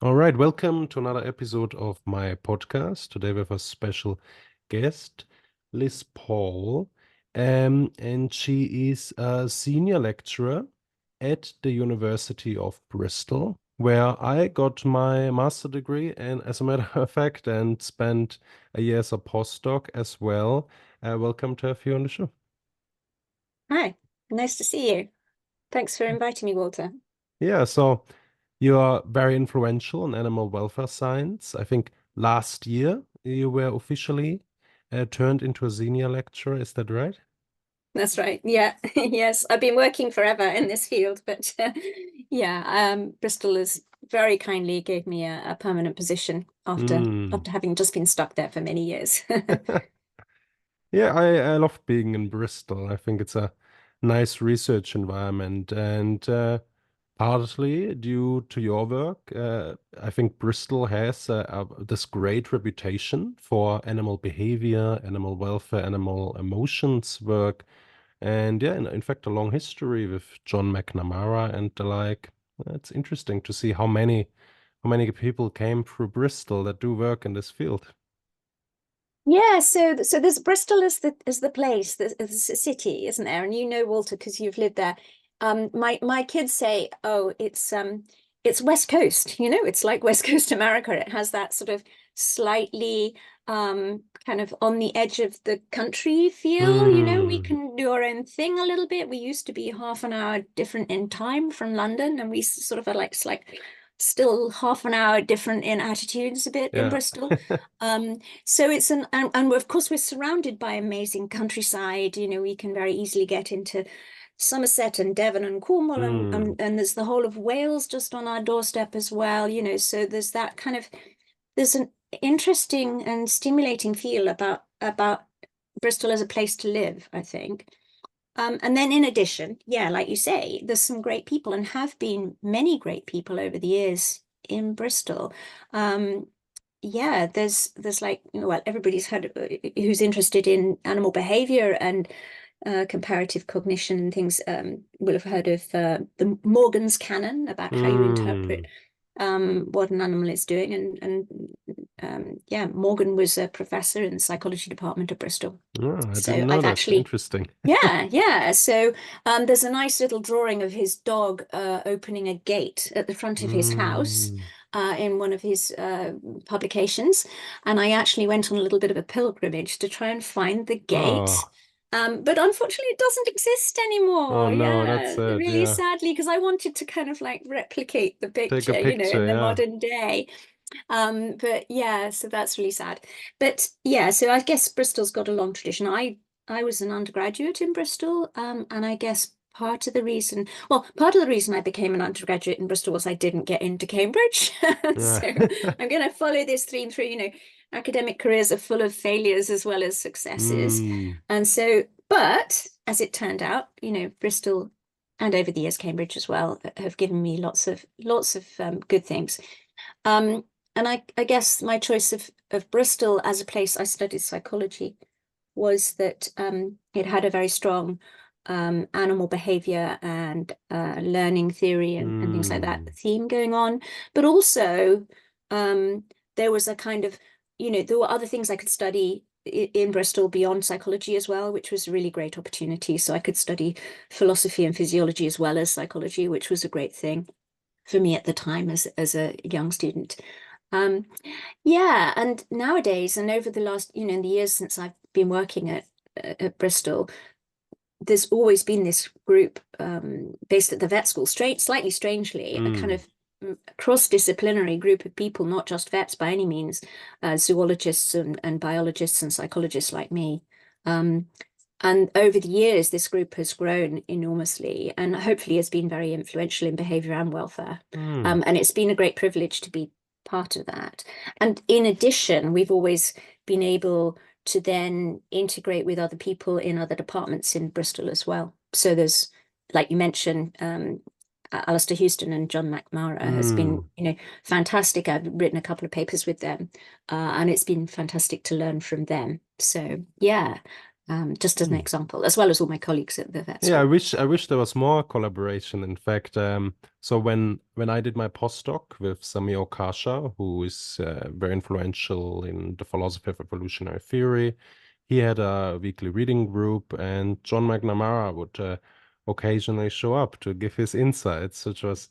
All right, welcome to another episode of my podcast. Today we have a special guest, Liz Paul, and she is a senior lecturer at the University of Bristol, where I got my master degree, and as a matter of fact, and spent a year as a postdoc as well. Welcome to have you on the show. Hi, nice to see you. Thanks for inviting me, Walter. Yeah, so you are very influential in animal welfare science. I think last year you were officially turned into a senior lecturer. Is that right? That's right. Yeah, yes, I've been working forever in this field, but yeah, Bristol has very kindly gave me a permanent position after Mm. after having just been stuck there for many years. Yeah, I love being in Bristol. I think it's a nice research environment, and partly due to your work, I think Bristol has this great reputation for animal behavior, animal welfare, animal emotions work. And yeah, in fact, a long history with John McNamara and the like. It's interesting to see how many people came through Bristol that do work in this field. Yeah, so there's Bristol is the place, is a city, isn't there? And you know, Walter, because you've lived there. My kids say, oh, it's West Coast, it's like West Coast America. It has that sort of slightly kind of on the edge of the country feel, we Hmm. can do our own thing a little bit. We used to be half an hour different in time from London, and we sort of are like it's like still half an hour different in attitudes a bit in Yeah. Bristol. So it's and of course we're surrounded by amazing countryside. We can very easily get into Somerset and Devon and Cornwall and, Hmm. and and there's the whole of Wales just on our doorstep as well. So there's that kind of there's an interesting and stimulating feel about Bristol as a place to live, I think. And then in addition, yeah, like you say, there's some great people and have been many great people over the years in Bristol. Um, yeah, there's like, well, everybody's heard who's interested in animal behavior and comparative cognition and things will have heard of the Morgan's canon about how you Hmm. interpret what an animal is doing. And yeah, Morgan was a professor in the psychology department at Bristol. Oh, I So didn't know I've that. actually Interesting. yeah. So there's a nice little drawing of his dog opening a gate at the front of his house Hmm. in one of his publications. And I actually went on a little bit of a pilgrimage to try and find the gate. Oh, But unfortunately, it doesn't exist oh anymore. no, that's Yeah, sad. really Yeah. sadly, because I wanted to kind of like replicate the Take a picture, picture. in the Yeah. modern day. But yeah, so that's really sad. But yeah, so I guess Bristol's got a long tradition. I was an undergraduate in Bristol, and I guess part of the reason I became an undergraduate in Bristol was I didn't get into Cambridge. Yeah. So I'm going to follow this theme through. Academic careers are full of failures as well as successes. Hmm. And so, but as it turned out, Bristol and over the years Cambridge as well have given me lots of good things. Um, and I guess my choice of Bristol as a place I studied psychology was that it had a very strong animal behavior and learning theory and things like that Hmm. theme going on. But also, um, there was a kind of, there were other things I could study in Bristol beyond psychology as well, which was a really great opportunity. So I could study philosophy and physiology as well as psychology, which was a great thing for me at the time as a young student. Um, yeah, and nowadays, and over the last, in the years since I've been working at Bristol, there's always been this group based at the vet school, slightly strangely, a kind Hmm. of cross-disciplinary group of people, not just vets by any means, zoologists and biologists and psychologists like me. Um, and over the years, this group has grown enormously and hopefully has been very influential in behavior and welfare. Hmm. And it's been a great privilege to be part of that. And in addition, we've always been able to then integrate with other people in other departments in Bristol as well. So there's, like you mentioned, Alistair Houston and John McNamara has been, Hmm. fantastic. I've written a couple of papers with them, and it's been fantastic to learn from them. So yeah, just as an Hmm. example, as well as all my colleagues at the vet Yeah, school. I wish there was more collaboration. In fact, so when I did my postdoc with Samir Okasha, who is very influential in the philosophy of evolutionary theory, he had a weekly reading group, and John McNamara would occasionally show up to give his insights, which was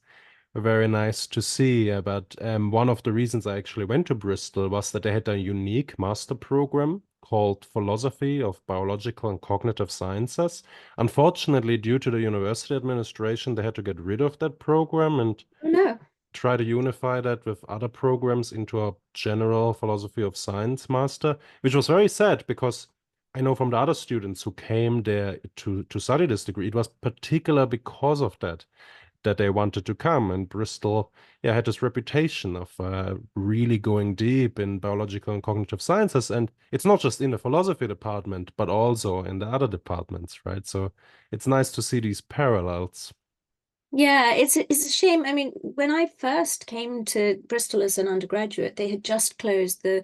very nice to see. But one of the reasons I actually went to Bristol was that they had a unique master program called Philosophy of Biological and Cognitive Sciences. Unfortunately, due to the university administration, they had to get rid of that program and Oh, no. try to unify that with other programs into a general philosophy of science master, which was very sad because I know from the other students who came there to study this degree, it was particular because of that they wanted to come. And Bristol, yeah, had this reputation of really going deep in biological and cognitive sciences. And it's not just in the philosophy department, but also in the other departments, right? So it's nice to see these parallels. Yeah, it's a shame. I mean, when I first came to Bristol as an undergraduate, they had just closed the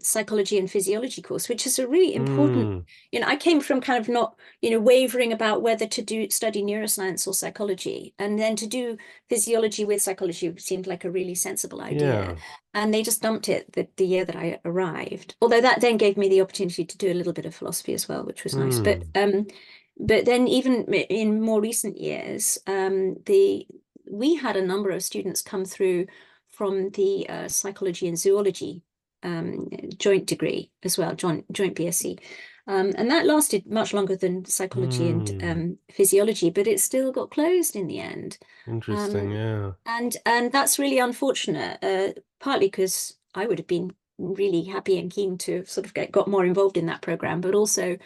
psychology and physiology course, which is a really important, Mm, I came from kind of not, wavering about whether to study neuroscience or psychology, and then to do physiology with psychology seemed like a really sensible idea. yeah. And they just dumped it the year that I arrived. Although that then gave me the opportunity to do a little bit of philosophy as well, which was nice. Mm, But then even in more recent years, the we had a number of students come through from the psychology and zoology joint degree as well, joint BSc. And that lasted much longer than psychology and mm. physiology, but it still got closed in the end. Interesting, Um, yeah. and that's really unfortunate, partly because I would have been really happy and keen to sort of got more involved in that program, but also,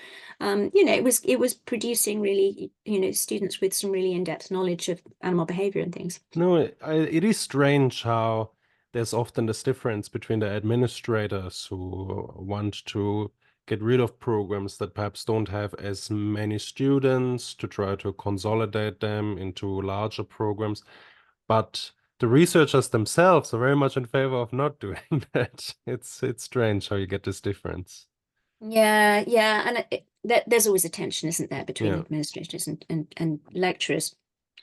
it was producing really, students with some really in-depth knowledge of animal behavior and things. No, it is strange how there's often this difference between the administrators who want to get rid of programs that perhaps don't have as many students to try to consolidate them into larger programs, but the researchers themselves are very much in favor of not doing that. It's strange how you get this difference. Yeah, yeah, and there's always a tension, isn't there, between Yeah. administrators and lecturers.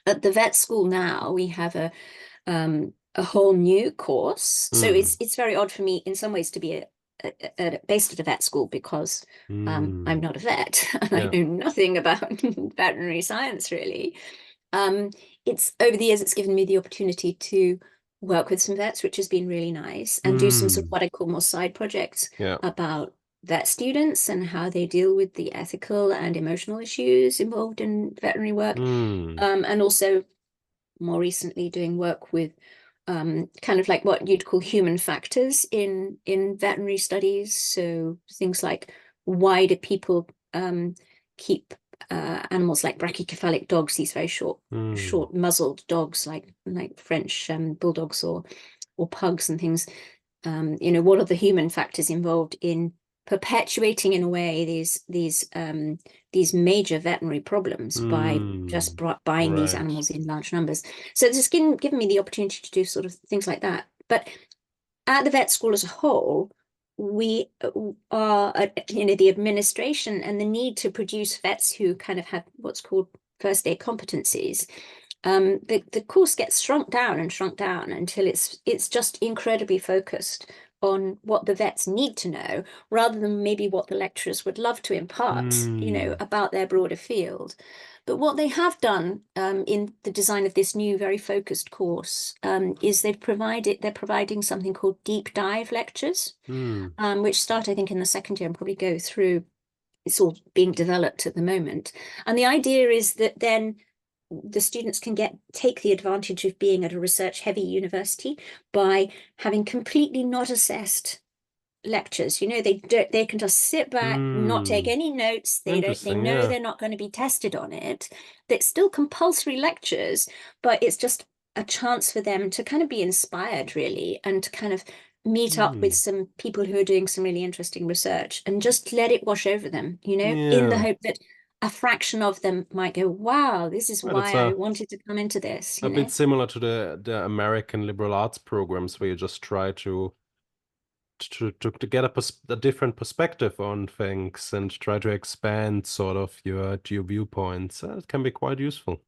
At the vet school now, we have a whole new course. So Mm. it's very odd for me in some ways to be based at a vet school because I'm Mm. not a vet and I Yeah. know nothing about veterinary science really. Um, it's over the years it's given me the opportunity to work with some vets, which has been really nice, and do some sort of Mm. what I call more side projects Yeah. about vet students and how they deal with the ethical and emotional issues involved in veterinary work. Mm. And also more recently doing work with kind of like what you'd call human factors in veterinary studies. So things like why do people keep animals like brachycephalic dogs, these very Mm. short muzzled dogs like French bulldogs or pugs and things. What are the human factors involved in perpetuating in a way these major veterinary problems by just Mm. buying these Right. animals in large numbers. So it's just given me the opportunity to do sort of things like that. But at the vet school as a whole, we are, the administration and the need to produce vets who kind of have what's called first aid competencies. The course gets shrunk down until it's just incredibly focused on what the vets need to know rather than maybe what the lecturers would love to impart, Mm. about their broader field. But what they have done in the design of this new, very focused course is they're providing something called deep dive lectures, Mm. which start, I think, in the second year and probably go through. It's all being developed at the moment. And the idea is that then the students can take the advantage of being at a research heavy university by having completely not assessed lectures. They can just sit back, not take Mm. any notes. They Interesting, know yeah. they're not going to be tested on it. It's still compulsory lectures, but it's just a chance for them to kind of be inspired really and to kind of meet up with Mm. some people who are doing some really interesting research and just let it wash over them, in the Yeah. hope that a fraction of them might go, wow, this is Right, it's why I wanted to come into this, a bit similar to the American liberal arts programs where you just try to get a different perspective on things and try to expand sort of your viewpoints. It can be quite useful.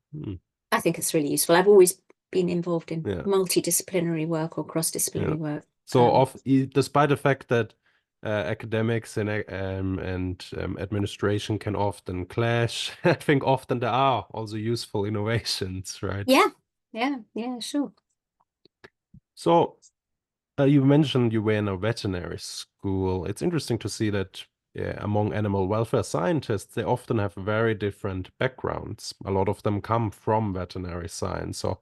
I think it's really useful. I've always been involved in Yeah, multidisciplinary work or yeah. cross-disciplinary work. So, despite the fact that academics and administration can often clash, I think often there are also useful innovations, right? Yeah, yeah, sure. So, you mentioned you were in a veterinary school. It's interesting to see that among animal welfare scientists, they often have very different backgrounds. A lot of them come from veterinary science. So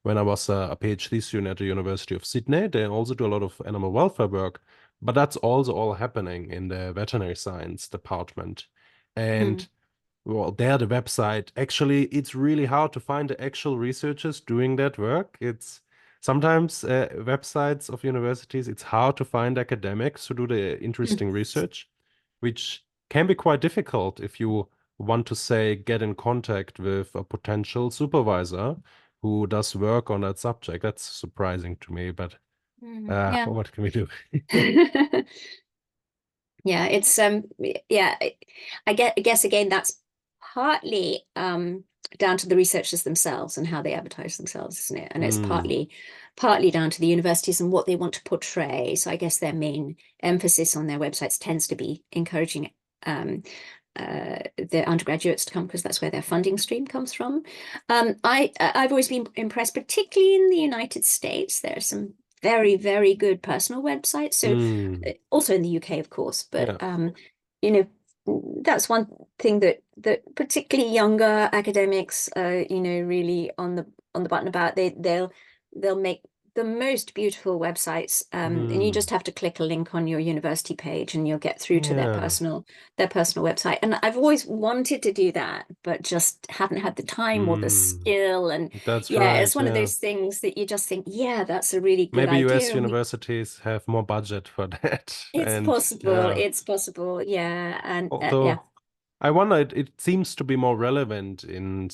when I was a PhD student at the University of Sydney, they also do a lot of animal welfare work, but that's also all happening in the veterinary science department. Mm. And well, there, the website, actually, it's really hard to find the actual researchers doing that work. It's sometimes websites of universities, it's hard to find academics who do the Mm. interesting research, which can be quite difficult if you want to, say, get in contact with a potential supervisor who does work on that subject. That's surprising to me, but Yeah. what can we do? Yeah, it's yeah, I guess again that's partly down to the researchers themselves and how they advertise themselves, isn't it? And it's Hmm. partly down to the universities and what they want to portray. So I guess their main emphasis on their websites tends to be encouraging their undergraduates to come because that's where their funding stream comes from. I've always been impressed, particularly in the United States. There are some very, very good personal websites. So Hmm. also in the UK, of course, but Yeah. you know, that's one thing that particularly younger academics you know, really on the button about. They'll make the most beautiful websites, and you Hmm. just have to click a link on your university page and you'll get through to Yeah. their personal website. And I've always wanted to do that, but just haven't had the time or the Hmm. skill. And That's yeah, right. it's one of Yeah. those things that you just think, yeah, that's a really good Maybe US idea. And universities have more budget for that. it's And possible. yeah, It's possible. Yeah. And yeah. although I wonder, it seems to be more relevant in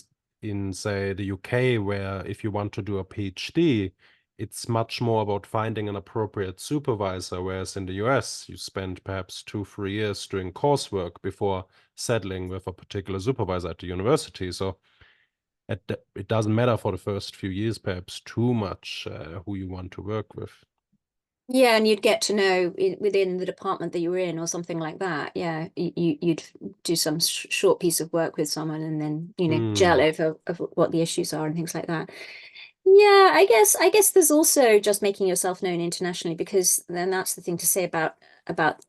say the UK, where if you want to do a PhD, it's much more about finding an appropriate supervisor, whereas in the US, you spend perhaps 2, 3 years doing coursework before settling with a particular supervisor at the university. So it doesn't matter for the first few years, perhaps too much who you want to work with. Yeah, and you'd get to know within the department that you were in or something like that. Yeah, you'd do some short piece of work with someone and then, you know, gel Hmm. over of what the issues are and things like that. Yeah, I guess there's also just making yourself known internationally, because then that's the thing to say about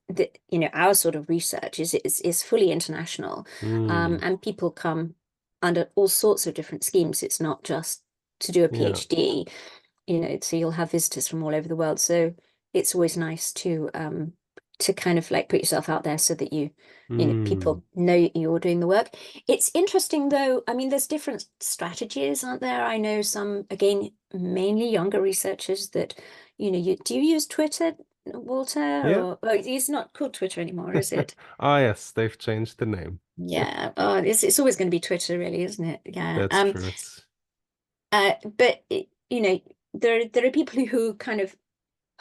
the, you know, our sort of research is fully international. Hmm. And people come under all sorts of different schemes. It's not just to do a Yeah. PhD, you know, so you'll have visitors from all over the world. So it's always nice to kind of like put yourself out there so that you know, Hmm. people know you're doing the work. It's interesting though. I mean, there's different strategies, aren't there? I know some, again, mainly younger researchers that, you know, do you use Twitter, Walter? Yeah. Or it's not called Twitter anymore, is it? Ah, yes, they've changed the name. Yeah. Oh, it's always going to be Twitter, really, isn't it? Yeah. That's true. It's But you know, there are people who kind of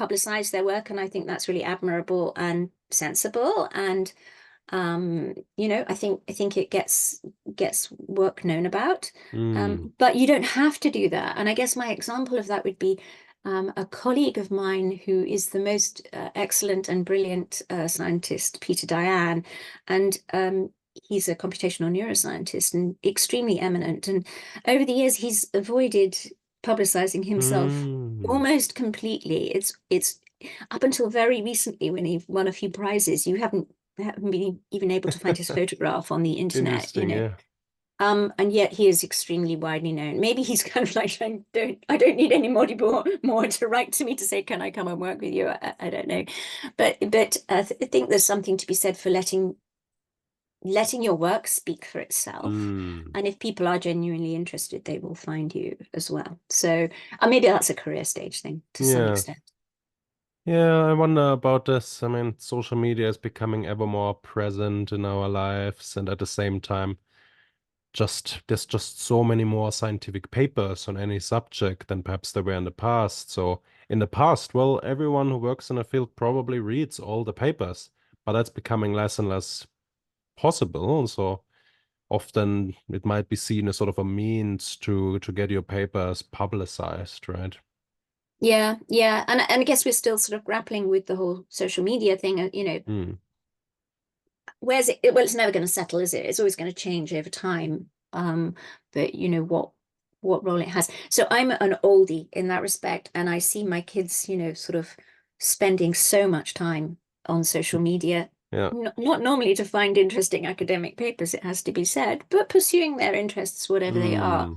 publicize their work, and I think that's really admirable and sensible. And you know, I think it gets work known about. mm, But you don't have to do that. And I guess my example of that would be a colleague of mine who is the most excellent and brilliant scientist, Peter Diane, and he's a computational neuroscientist and extremely eminent. And over the years, he's avoided publicizing himself mm, almost completely. It's up until very recently when he won a few prizes, you haven't been even able to find his photograph on the internet, you interesting. know. Yeah. And yet he is extremely widely known. Maybe he's kind of like, I don't need anybody more to write to me to say, can I come and work with you? I don't know, but I think there's something to be said for letting your work speak for itself. Mm, And if people are genuinely interested, they will find you as well. So maybe that's a career stage thing to some yeah. extent. Yeah, I wonder about this. I mean, social media is becoming ever more present in our lives, and at the same time, there's just so many more scientific papers on any subject than perhaps there were in the past. So in the past, well, everyone who works in a field probably reads all the papers, but that's becoming less and less possible. So often it might be seen as sort of a means to get your papers publicized, right? Yeah, yeah. And I guess we're still sort of grappling with the whole social media thing, Mm. where's it? Well, it's never going to settle, is it? It's always going to change over time. But what role it has. So I'm an oldie in that respect, and I see my kids, sort of spending so much time on social media. Yeah. Not normally to find interesting academic papers, it has to be said, but pursuing their interests, whatever they are. Mm.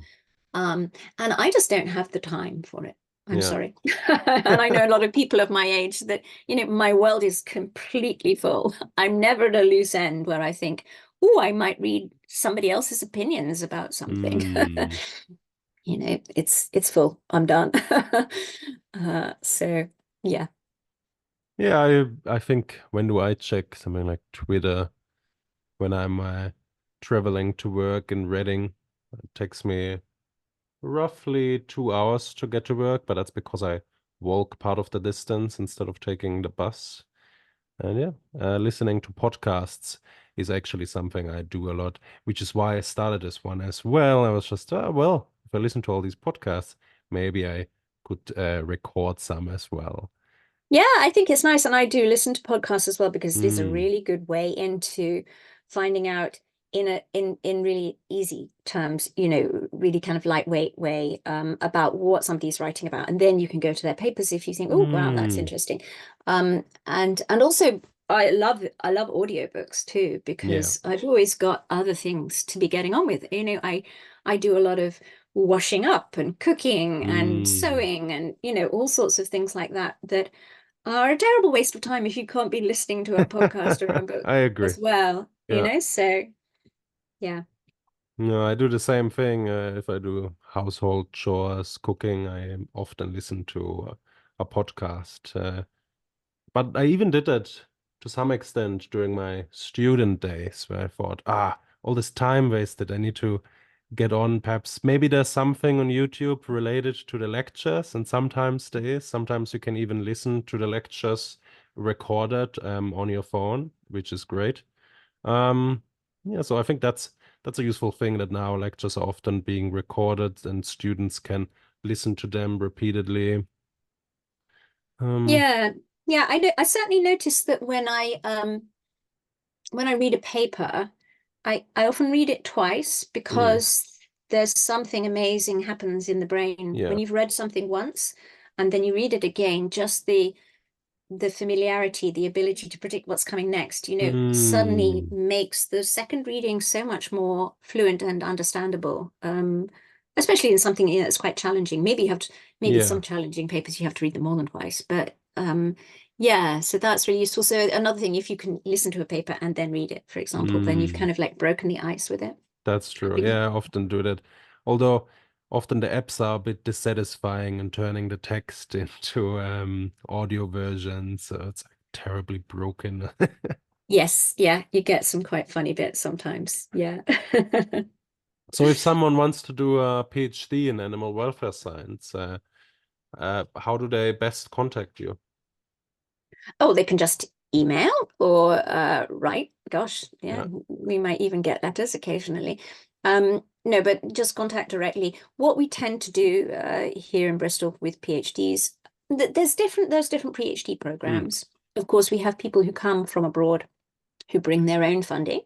And I just don't have the time for it. I'm Yeah. sorry. And I know a lot of people of my age that, my world is completely full. I'm never at a loose end where I think, oh, I might read somebody else's opinions about something. Mm. It's full. I'm done. So yeah. Yeah, I think when do I check something like Twitter when I'm traveling to work in Reading? It takes me roughly 2 hours to get to work, but that's because I walk part of the distance instead of taking the bus. And yeah, listening to podcasts is actually something I do a lot, which is why I started this one as well. I was just, well, if I listen to all these podcasts, maybe I could record some as well. Yeah, I think it's nice. And I do listen to podcasts as well because it is a Mm, really good way into finding out in really easy terms, really kind of lightweight way about what somebody's writing about. And then you can go to their papers if you think, oh wow, that's mm, interesting. And also I love audiobooks too, yeah. because I've always got other things to be getting on with. I do a lot of washing up and cooking and Mm. sewing and all sorts of things like that are a terrible waste of time if you can't be listening to a podcast or a book I agree. as well, Yeah. So yeah. No, I do the same thing. If I do household chores, cooking, I often listen to a podcast. But I even did that to some extent during my student days, where I thought, all this time wasted. I need to get on. Perhaps maybe there's something on YouTube related to the lectures, and sometimes there is. Sometimes you can even listen to the lectures recorded on your phone, which is great. Um, yeah, so I think that's a useful thing that now lectures are often being recorded and students can listen to them repeatedly. Um, Yeah. Yeah, I certainly noticed that when I read a paper, I often read it twice mm, because there's something amazing happens in the brain yeah. when you've read something once and then you read it again, just the familiarity, the ability to predict what's coming next, suddenly Mm, makes the second reading so much more fluent and understandable. Especially in something that's quite challenging. Maybe yeah. some challenging papers you have to read them more than twice, but yeah, so that's really useful. So another thing, if you can listen to a paper and then read it, for example, then you've Mm, kind of like broken the ice with it. that's I true. think, Yeah, I often do that. Although often the apps are a bit dissatisfying and turning the text into audio versions, so it's like terribly broken. yes, yeah, you get some quite funny bits sometimes. Yeah. So if someone wants to do a PhD in animal welfare science, how do they best contact you? Oh, they can just email or write. Gosh, yeah, Yeah. we might even get letters occasionally. No, but just contact directly. What we tend to do here in Bristol with PhDs, there's different PhD Mm, programs. Of course, we have people who come from abroad who bring their own funding.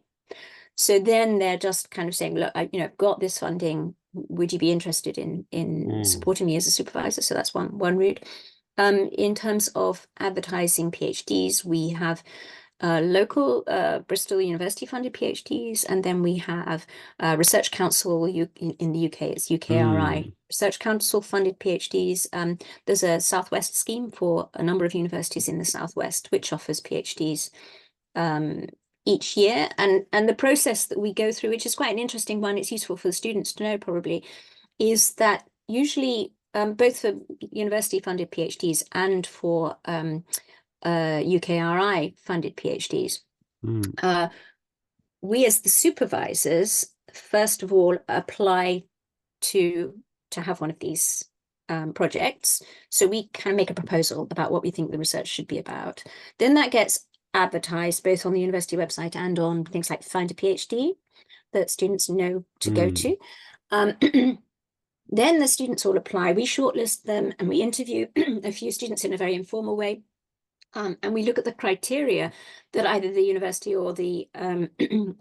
So then they're just kind of saying, look, I've got this funding. Would you be interested in mm, supporting me as a supervisor? So that's one route. In terms of advertising PhDs, we have local Bristol University funded PhDs, and then we have Research Council in the UK, it's UKRI. mm, Research Council funded PhDs. There's a Southwest scheme for a number of universities in the Southwest, which offers PhDs um, each year. And the process that we go through, which is quite an interesting one, it's useful for the students to know probably, is that usually both for university funded PhDs and for UKRI funded PhDs, mm, uh, we as the supervisors first of all apply to have one of these projects. So we kind of make a proposal about what we think the research should be about. Then that gets advertised both on the university website and on things like Find a PhD that students know to go Mm. to. Then the students all apply. We shortlist them and we interview a few students in a very informal way. And we look at the criteria that either the university or the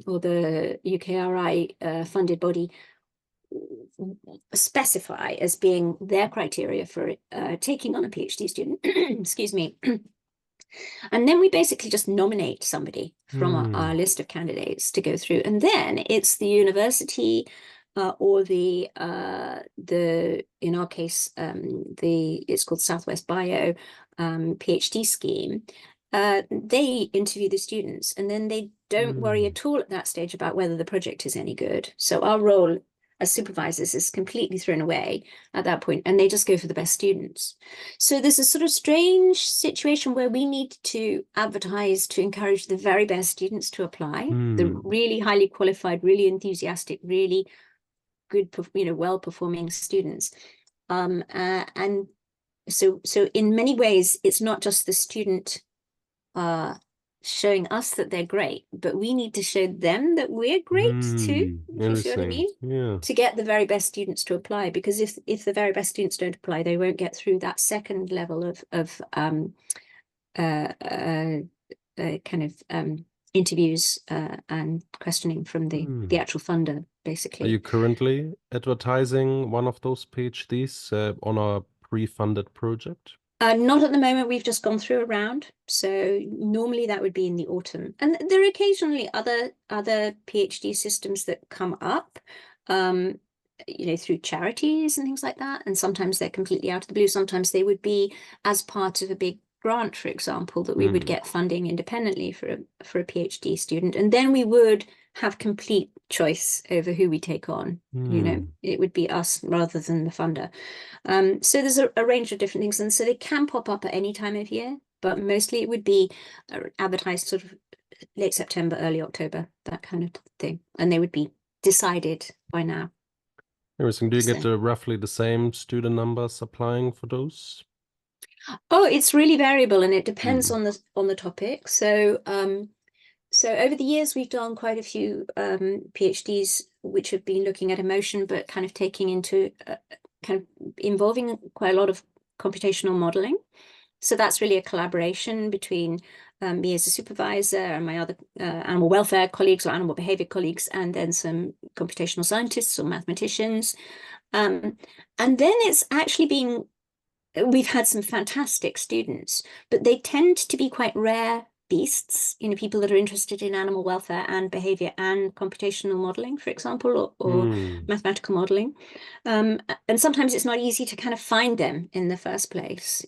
or the UKRI funded body specify as being their criteria for taking on a PhD student. Excuse me. And then we basically just nominate somebody from our list of candidates to go through. And then it's the university or the in our case, it's called Southwest Bio PhD scheme. They interview the students and then they don't worry at all at that stage about whether the project is any good. So our role as supervisors is completely thrown away at that point, and they just go for the best students. So there's a sort of strange situation where we need to advertise to encourage the very best students to apply, the really highly qualified, really enthusiastic, really good, well-performing students. And so in many ways, it's not just the student showing us that they're great, but we need to show them that we're great too, if you see what I Interesting. mean, Yeah. to get the very best students to apply. Because if the very best students don't apply, they won't get through that second level of kind of interviews and questioning from the actual funder, Are basically. you currently advertising one of those PhDs on a pre-funded project? Not at the moment. We've just gone through a round. So normally that would be in the autumn. And there are occasionally other PhD systems that come up, through charities and things like that. And sometimes they're completely out of the blue. Sometimes they would be as part of a big grant, for example, that we would get funding independently for a PhD student. And then we would have complete choice over who we take on. It would be us rather than the funder. So there's a range of different things, and so they can pop up at any time of year, but mostly it would be advertised sort of late September, early October, that kind of thing, and they would be decided by now. Interesting. Do you get So, roughly the same student numbers applying for those? oh, it's really variable, and it depends on the topic. So over the years, we've done quite a few PhDs which have been looking at emotion, but kind of taking into kind of involving quite a lot of computational modeling. So that's really a collaboration between me as a supervisor and my other animal welfare colleagues or animal behavior colleagues, and then some computational scientists or mathematicians. And then it's actually been, we've had some fantastic students, but they tend to be quite rare beasts, people that are interested in animal welfare and behavior and computational modeling, for example, or mathematical modeling. And sometimes it's not easy to kind of find them in the first place.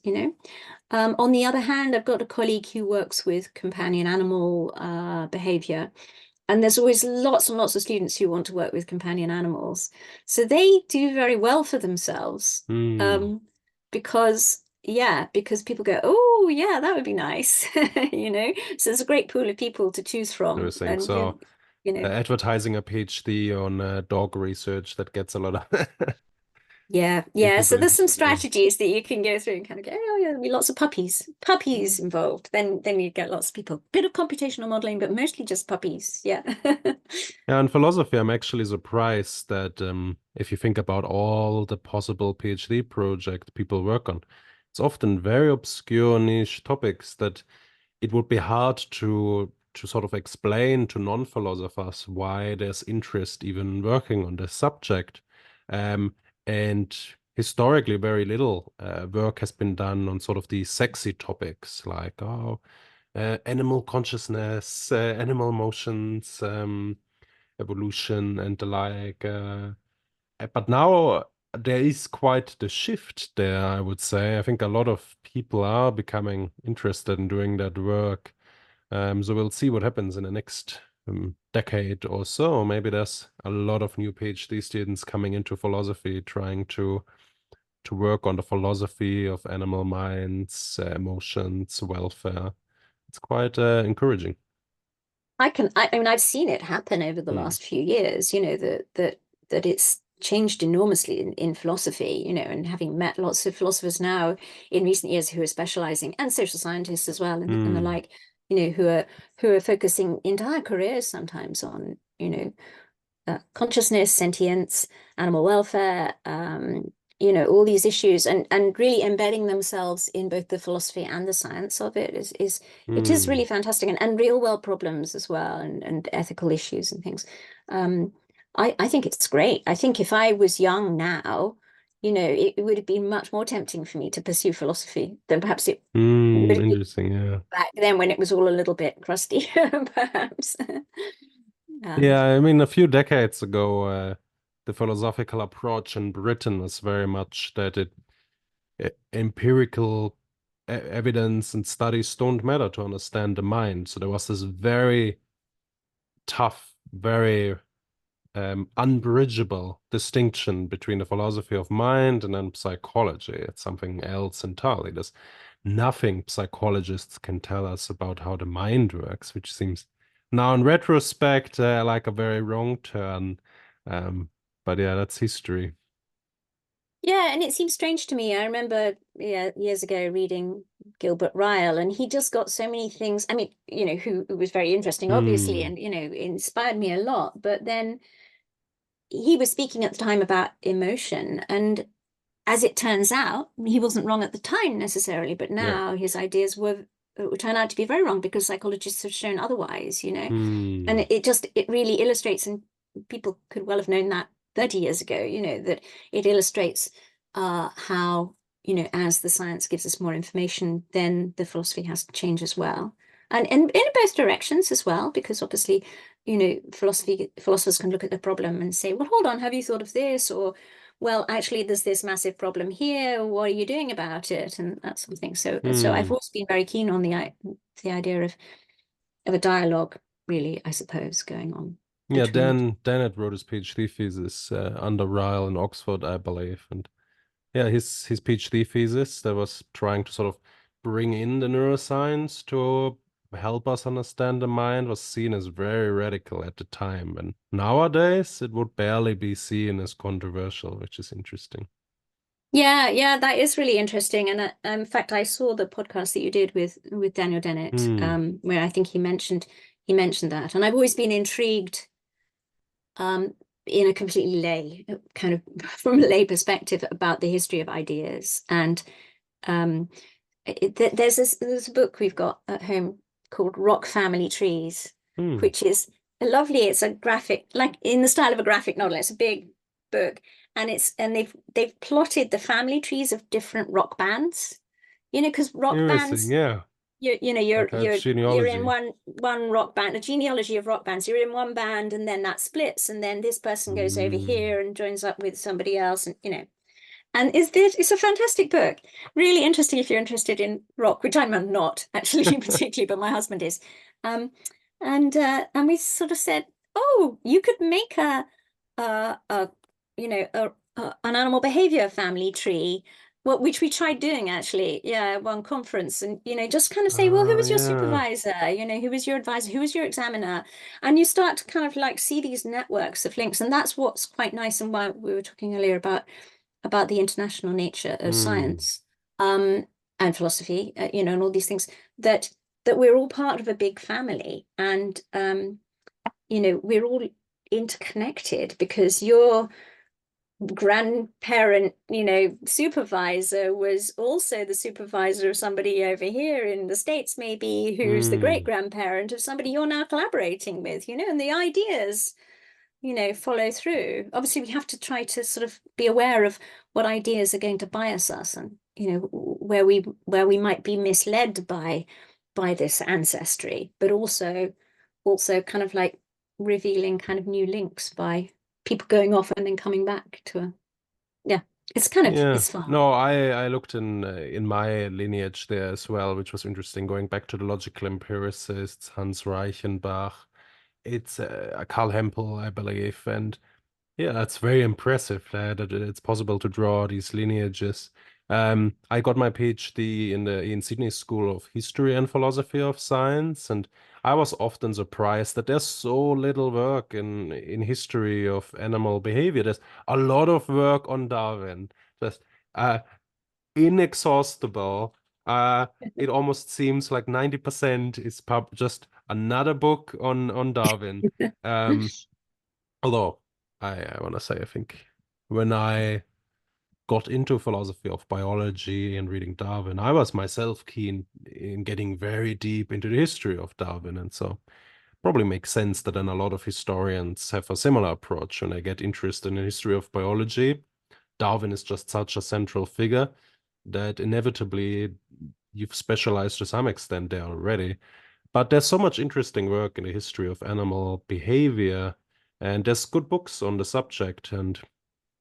On the other hand, I've got a colleague who works with companion animal behavior, and there's always lots and lots of students who want to work with companion animals. So they do very well for themselves. Because people go, oh yeah, that would be nice. So there's a great pool of people to choose from. Interesting. And So you know advertising a PhD on dog research, that gets a lot of yeah, so people there's some interested. strategies that you can go through and kind of go, oh yeah, there'll be lots of puppies involved. Then you get lots of people, bit of computational modeling, but mostly just puppies. Yeah. Yeah, in philosophy, I'm actually surprised that if you think about all the possible PhD projects people work on, it's often very obscure niche topics that it would be hard to sort of explain to non-philosophers why there's interest even working on this subject. And historically, very little work has been done on sort of these sexy topics like, animal consciousness, animal emotions, evolution and the like. But now there is quite the shift there, I would say. I think a lot of people are becoming interested in doing that work. So we'll see what happens in the next decade or so. Maybe there's a lot of new PhD students coming into philosophy, trying to work on the philosophy of animal minds, emotions, welfare. It's quite encouraging. I mean, I've seen it happen over the Hmm. last few years, that it's changed enormously in philosophy, and having met lots of philosophers now in recent years who are specializing, and social scientists as well, and the Hmm. like, who are focusing entire careers sometimes on, consciousness, sentience, animal welfare, all these issues, and really embedding themselves in both the philosophy and the science of it it is Hmm. really fantastic, and real world problems as well, and ethical issues and things. Um, I think it's great. I think if I was young now, it would have been much more tempting for me to pursue philosophy than perhaps it would Hmm. have been Interesting. Yeah. back then when it was all a little bit crusty, perhaps. Um, Yeah. I mean, a few decades ago, the philosophical approach in Britain was very much that empirical evidence and studies don't matter to understand the mind. So there was this very tough, very unbridgeable distinction between the philosophy of mind and then psychology. It's something else entirely. There's nothing psychologists can tell us about how the mind works, which seems now in retrospect like a very wrong turn. Um, but yeah, that's history. Yeah, and it seems strange to me. I remember, yeah, years ago reading Gilbert Ryle, and he just got so many things. I mean, who was very interesting, obviously, Hmm. and inspired me a lot. But then he was speaking at the time about emotion, and as it turns out, he wasn't wrong at the time necessarily, but Yeah. now his ideas would turn out to be very wrong because psychologists have shown otherwise, and Hmm. it really illustrates, and people could well have known that 30 years ago, that it illustrates how, as the science gives us more information, then the philosophy has to change as well. And in both directions as well, because obviously, philosophers can look at the problem and say, well, hold on, have you thought of this? Or, well, actually, there's this massive problem here. What are you doing about it? And that sort of thing. So I've Hmm. always been very keen on the idea of a dialogue, really, I suppose, going on Yeah, between. Dan had wrote his PhD thesis under Ryle in Oxford, I believe, and yeah, his PhD thesis that was trying to sort of bring in the neuroscience to help us understand the mind was seen as very radical at the time, and nowadays it would barely be seen as controversial, which is interesting. Yeah, yeah, that is really interesting. And in fact, I saw the podcast that you did with Daniel Dennett, Hmm. where I think he mentioned that, and I've always been intrigued, um, in a completely lay kind of from a lay perspective about the history of ideas. And um, there's a book we've got at home called Rock Family Trees, Hmm. which is lovely. It's a graphic, like in the style of a graphic novel. It's a big book, and they've plotted the family trees of different rock bands. Because rock Interesting. bands, Yeah. you you know you're Like a you're you're in genealogy. one rock band, a genealogy of rock bands. You're in one band, and then that splits, and then this person goes over Hmm. here and joins up with somebody else, and it's a fantastic book. Really interesting if you're interested in rock, which I'm not actually particularly, but my husband is. Um, and we sort of said, oh, you could make a you know an animal behavior family tree. Well, which we tried doing actually, yeah, at one conference, and just kind of say, well, who was your Yeah. supervisor? Who was your advisor? Who was your examiner? And you start to kind of like see these networks of links, and that's what's quite nice, and why we were talking earlier about the international nature of Hmm. science, um, and philosophy, and all these things, that we're all part of a big family, and we're all interconnected because your grandparent, supervisor was also the supervisor of somebody over here in the States, maybe, who's the great Hmm. grandparent of somebody you're now collaborating with, and the ideas follow through. Obviously, we have to try to sort of be aware of what ideas are going to bias us, and where we might be misled by this ancestry, but also kind of like revealing kind of new links by people going off and then coming back to a yeah. Yeah. It's fun. No, I looked in my lineage there as well, which was interesting. Going back to the logical empiricists, Hans Reichenbach, it's Karl Hempel, I believe, and yeah, that's very impressive that it's possible to draw these lineages. I got my PhD in the Sydney School of History and Philosophy of Science, and I was often surprised that there's so little work in history of animal behavior. There's a lot of work on Darwin, just uh, inexhaustible. Uh, it almost seems like 90% is pub just another book on Darwin. Um, although I want to say, I think when I got into philosophy of biology and reading Darwin, I was myself keen in getting very deep into the history of Darwin. And so probably makes sense that then a lot of historians have a similar approach when they get interested in the history of biology. Darwin is just such a central figure that inevitably you've specialized to some extent there already. But there's so much interesting work in the history of animal behavior, and there's good books on the subject. And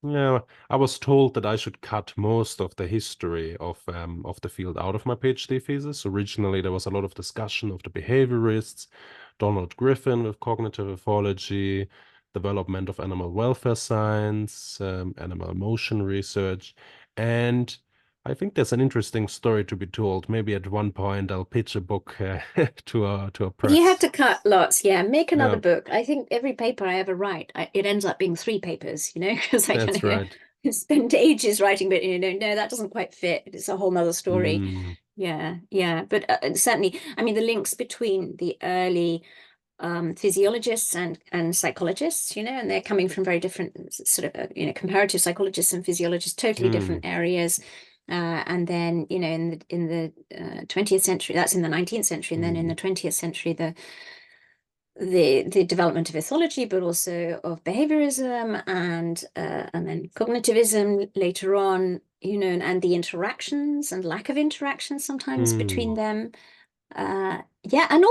yeah, I was told that I should cut most of the history of the field out of my PhD thesis. Originally, there was a lot of discussion of the behaviorists, Donald Griffin with cognitive ethology, development of animal welfare science, animal emotion research, and I think there's an interesting story to be told. Maybe at one point I'll pitch a book to a If you have press. to cut lots, yeah, make another Yeah, book. I think every paper I ever write, it ends up being three papers, because I kind that's of right. spend ages writing, but no, that doesn't quite fit. It's a whole nother story. Mm, Yeah, yeah, but certainly, I mean, the links between the early physiologists and psychologists, and they're coming from very different sort of, comparative psychologists and physiologists, totally mm, different areas. And then, in the 20th century, that's in the 19th century, and then in mm, the 20th century, the development of ethology, but also of behaviorism and then cognitivism later on, and the interactions and lack of interaction sometimes between mm, them. Yeah, and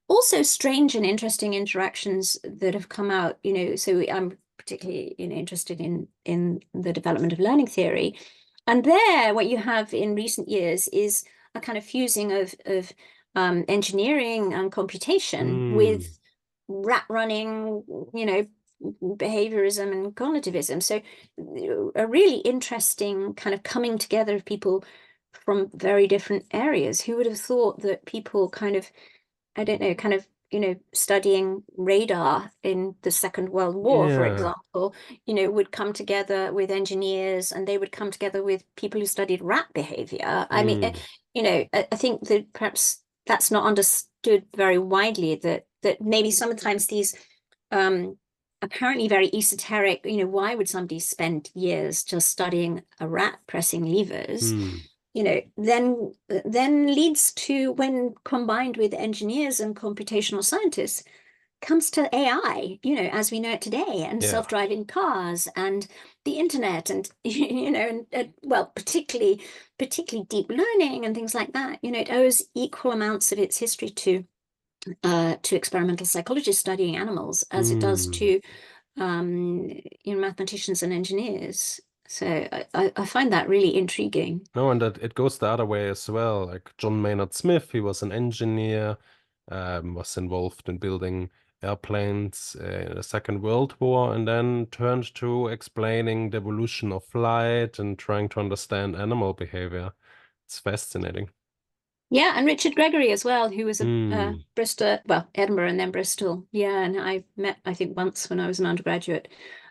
also strange and interesting interactions that have come out, so I'm particularly, interested in the development of learning theory. And there, what you have in recent years is a kind of fusing of engineering and computation mm. with rat running, you know, behaviorism and cognitivism. So a really interesting kind of coming together of people from very different areas. Who would have thought that people kind of, I don't know, kind of, studying radar in the Second World War, for Yeah. example, would come together with engineers and they would come together with people who studied rat behavior. I mean, Mm, I think that perhaps that's not understood very widely, that maybe sometimes these um apparently very esoteric, why would somebody spend years just studying a rat pressing levers? mm, Then leads to, when combined with engineers and computational scientists, comes to AI, as we know it today, and yeah. self-driving cars and the internet, and well, particularly deep learning and things like that. It owes equal amounts of its history to experimental psychologists studying animals as it does Mm. to mathematicians and engineers. So I find that really intriguing. No, and that it goes the other way as well. Like John Maynard Smith, he was an engineer, was involved in building airplanes in the Second World War, and then turned to explaining the evolution of flight and trying to understand animal behavior. It's fascinating. Yeah, and Richard Gregory as well, who was a Mm, Bristol, well, Edinburgh and then Bristol. Yeah, and I met, I think, once when I was an undergraduate,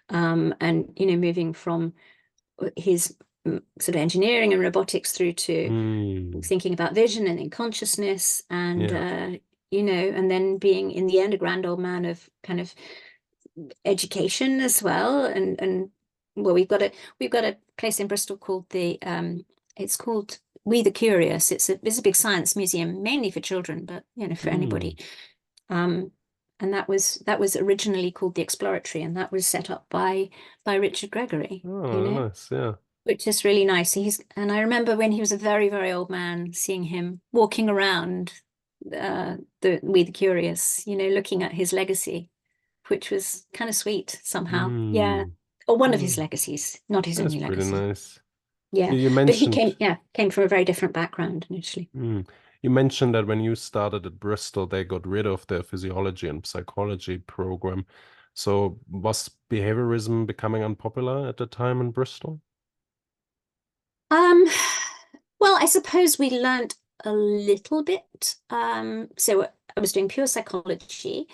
and moving from his sort of engineering and robotics through to mm, thinking about vision and in consciousness, and yeah. and then being in the end a grand old man of kind of education as well, and well, we've got a place in Bristol called it's called We the Curious. It's a big science museum, mainly for children, but for Mm. anybody. Um, and that was originally called the Exploratory, and that was set up by Richard Gregory, Oh, nice. Yeah. which is really nice. And I remember when he was a very, very old man, seeing him walking around the We the Curious, looking at his legacy, which was kind of sweet somehow. Yeah. Mm. Or one of his Mm. legacies, not his That's only pretty legacy. nice. Yeah. You But he mentioned. came from a very different background initially. Mm. You mentioned that when you started at Bristol, they got rid of their physiology and psychology program. So was behaviorism becoming unpopular at the time in Bristol? Um, well, I suppose we learned. a little bit. So I was doing pure psychology.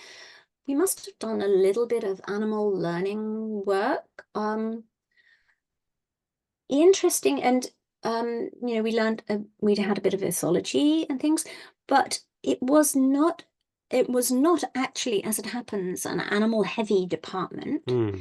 We must have done a little bit of animal learning work. Interesting. And we learned we had a bit of ethology and things, but it was not actually, as it happens, an animal heavy department. Hmm.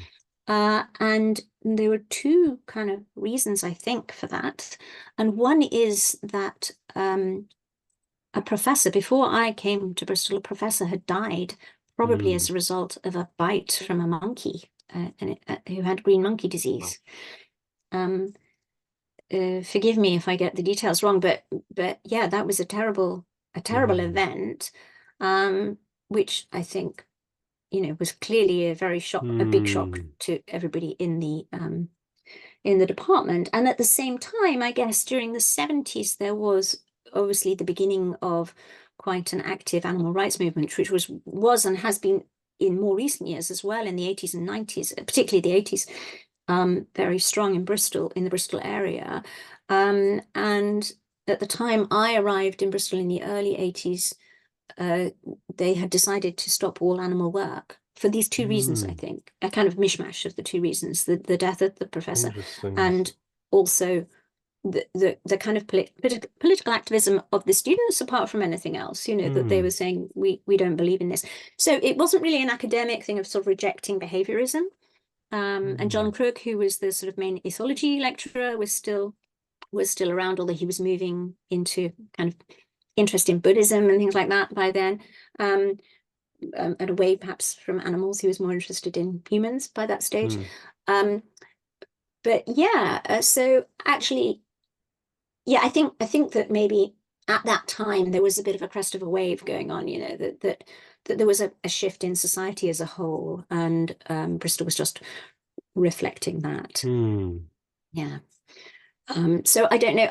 And there were two kind of reasons, I think, for that. And one is that a professor, before I came to Bristol, a professor had died, probably Hmm. as a result of a bite from a monkey who had green monkey Wow. disease. Um, Forgive me if I get the details wrong, but yeah, that was a terrible Hmm. event, um, which I think, was clearly a big shock Hmm. to everybody in the department. And at the same time, I guess during the 70s, there was obviously the beginning of quite an active animal rights movement, which was and has been in more recent years as well, in the 80s and 90s, particularly the 80s, very strong in Bristol, in the Bristol area. And at the time I arrived in Bristol in the early 80s, uh, they had decided to stop all animal work for these two reasons, I Hmm. think. A kind of mishmash of the two reasons, the death of the professor Interesting. and also the kind of political activism of the students, apart from anything else, that they Hmm. were saying, we don't believe in this. So it wasn't really an academic thing of sort of rejecting behaviorism. And Hmm. John Crook, who was the sort of main ethology lecturer, was still around, although he was moving into kind of interest in Buddhism and things like that by then. Um, and away perhaps from animals, he was more interested in humans by that stage. Hmm. Um, but yeah, so actually, yeah, I think that maybe at that time there was a bit of a crest of a wave going on, that there was a shift in society as a whole, and Bristol was just reflecting that. Hmm. Yeah. So I don't know.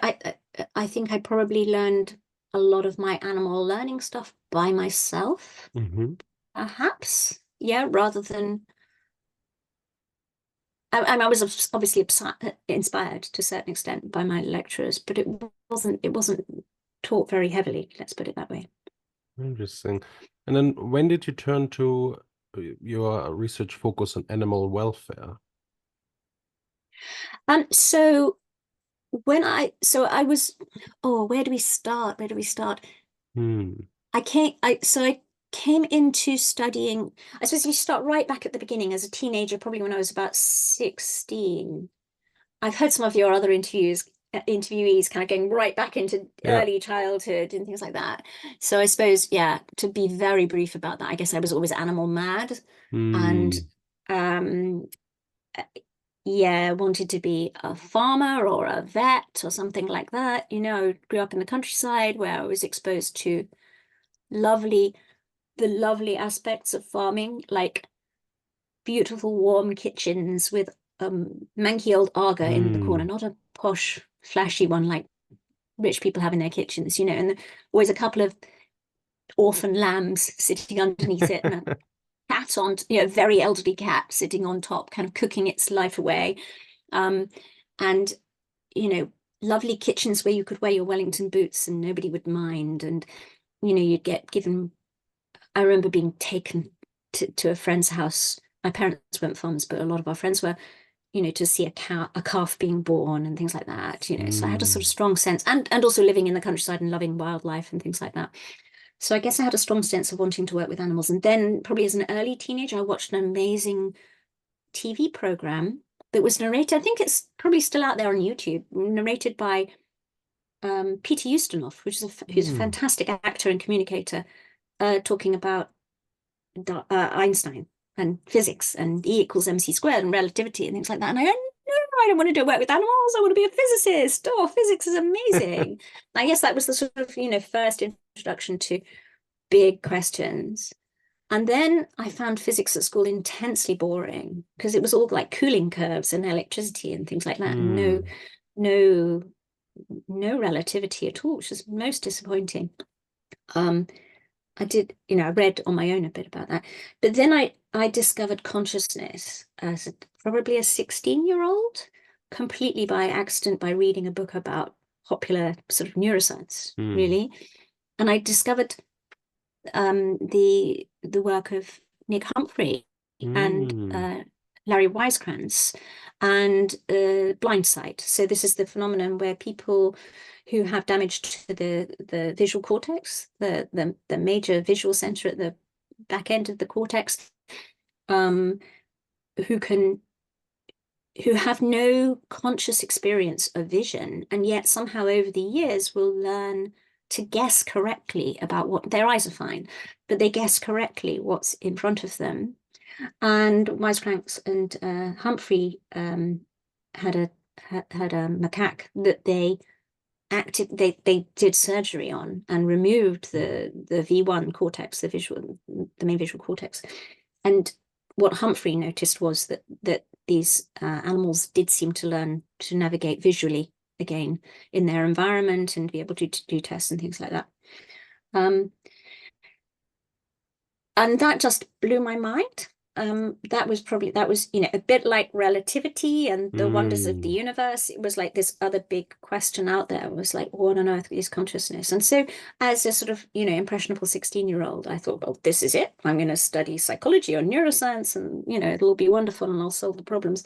I think I probably learned a lot of my animal learning stuff by myself, Hmm. perhaps. Yeah, rather than I was obviously inspired to a certain extent by my lecturers, but it wasn't taught very heavily. Let's put it that way. Interesting. And then when did you turn to your research focus on animal welfare? So so I was, oh, where do we start? Where do we start? Hmm. I came into studying, I suppose if you start right back at the beginning as a teenager, probably when I was about 16. I've heard some of your other interviewees kind of going right back into Yeah. early childhood and things like that. So I suppose, yeah, to be very brief about that, I guess I was always animal mad and Hmm. um yeah, wanted to be a farmer or a vet or something like that. I grew up in the countryside where I was exposed to lovely the lovely aspects of farming, like beautiful warm kitchens with manky old Aga in the corner, Hmm. not a posh, flashy one like rich people have in their kitchens, and always a couple of orphan lambs sitting underneath it and a cat on, a very elderly cat sitting on top, kind of cooking its life away. Um, and, you know, lovely kitchens where you could wear your Wellington boots and nobody would mind. And, you'd get given, I remember being taken to a friend's house. My parents weren't farmers, but a lot of our friends were, to see a calf being born and things like that. So I had a sort of Hmm. strong sense, and also living in the countryside and loving wildlife and things like that. So I guess I had a strong sense of wanting to work with animals. And then probably as an early teenager, I watched an amazing TV program that was narrated. I think it's probably still out there on YouTube, narrated by Peter Ustinov, who's a Hmm. fantastic actor and communicator, talking about Einstein and physics and E equals MC squared and relativity and things like that. And I went, no, I don't want to do work with animals. I want to be a physicist. Oh, physics is amazing. I guess that was the sort of, first introduction to big questions. And then I found physics at school intensely boring because it was all like cooling curves and electricity and things like that, and Hmm. no, no relativity at all, which was most disappointing. Um, I read on my own a bit about that. But then I discovered consciousness probably a 16-year-old, completely by accident by reading a book about popular sort of neuroscience, Mm. really. And I discovered the work of Nick Humphrey and Larry Weisskranz and blind sight. So this is the phenomenon where people who have damage to the visual cortex, the major visual center at the back end of the cortex, who have no conscious experience of vision, and yet somehow over the years will learn to guess correctly about what their eyes are fine, but they guess correctly what's in front of them. And Weisskranz and Humphrey had a macaque that they did surgery on and removed the V1 cortex, the main visual cortex. And what Humphrey noticed was that these animals did seem to learn to navigate visually again in their environment and be able to do tests and things like that. And that just blew my mind. That was, you know, a bit like relativity and the wonders of the universe. It was like this other big question out there. It was like, what on earth is consciousness? And so as a sort of, you know, impressionable 16-year-old, I thought, well, this is it. I'm going to study psychology or neuroscience and, you know, it'll be wonderful and I'll solve the problems.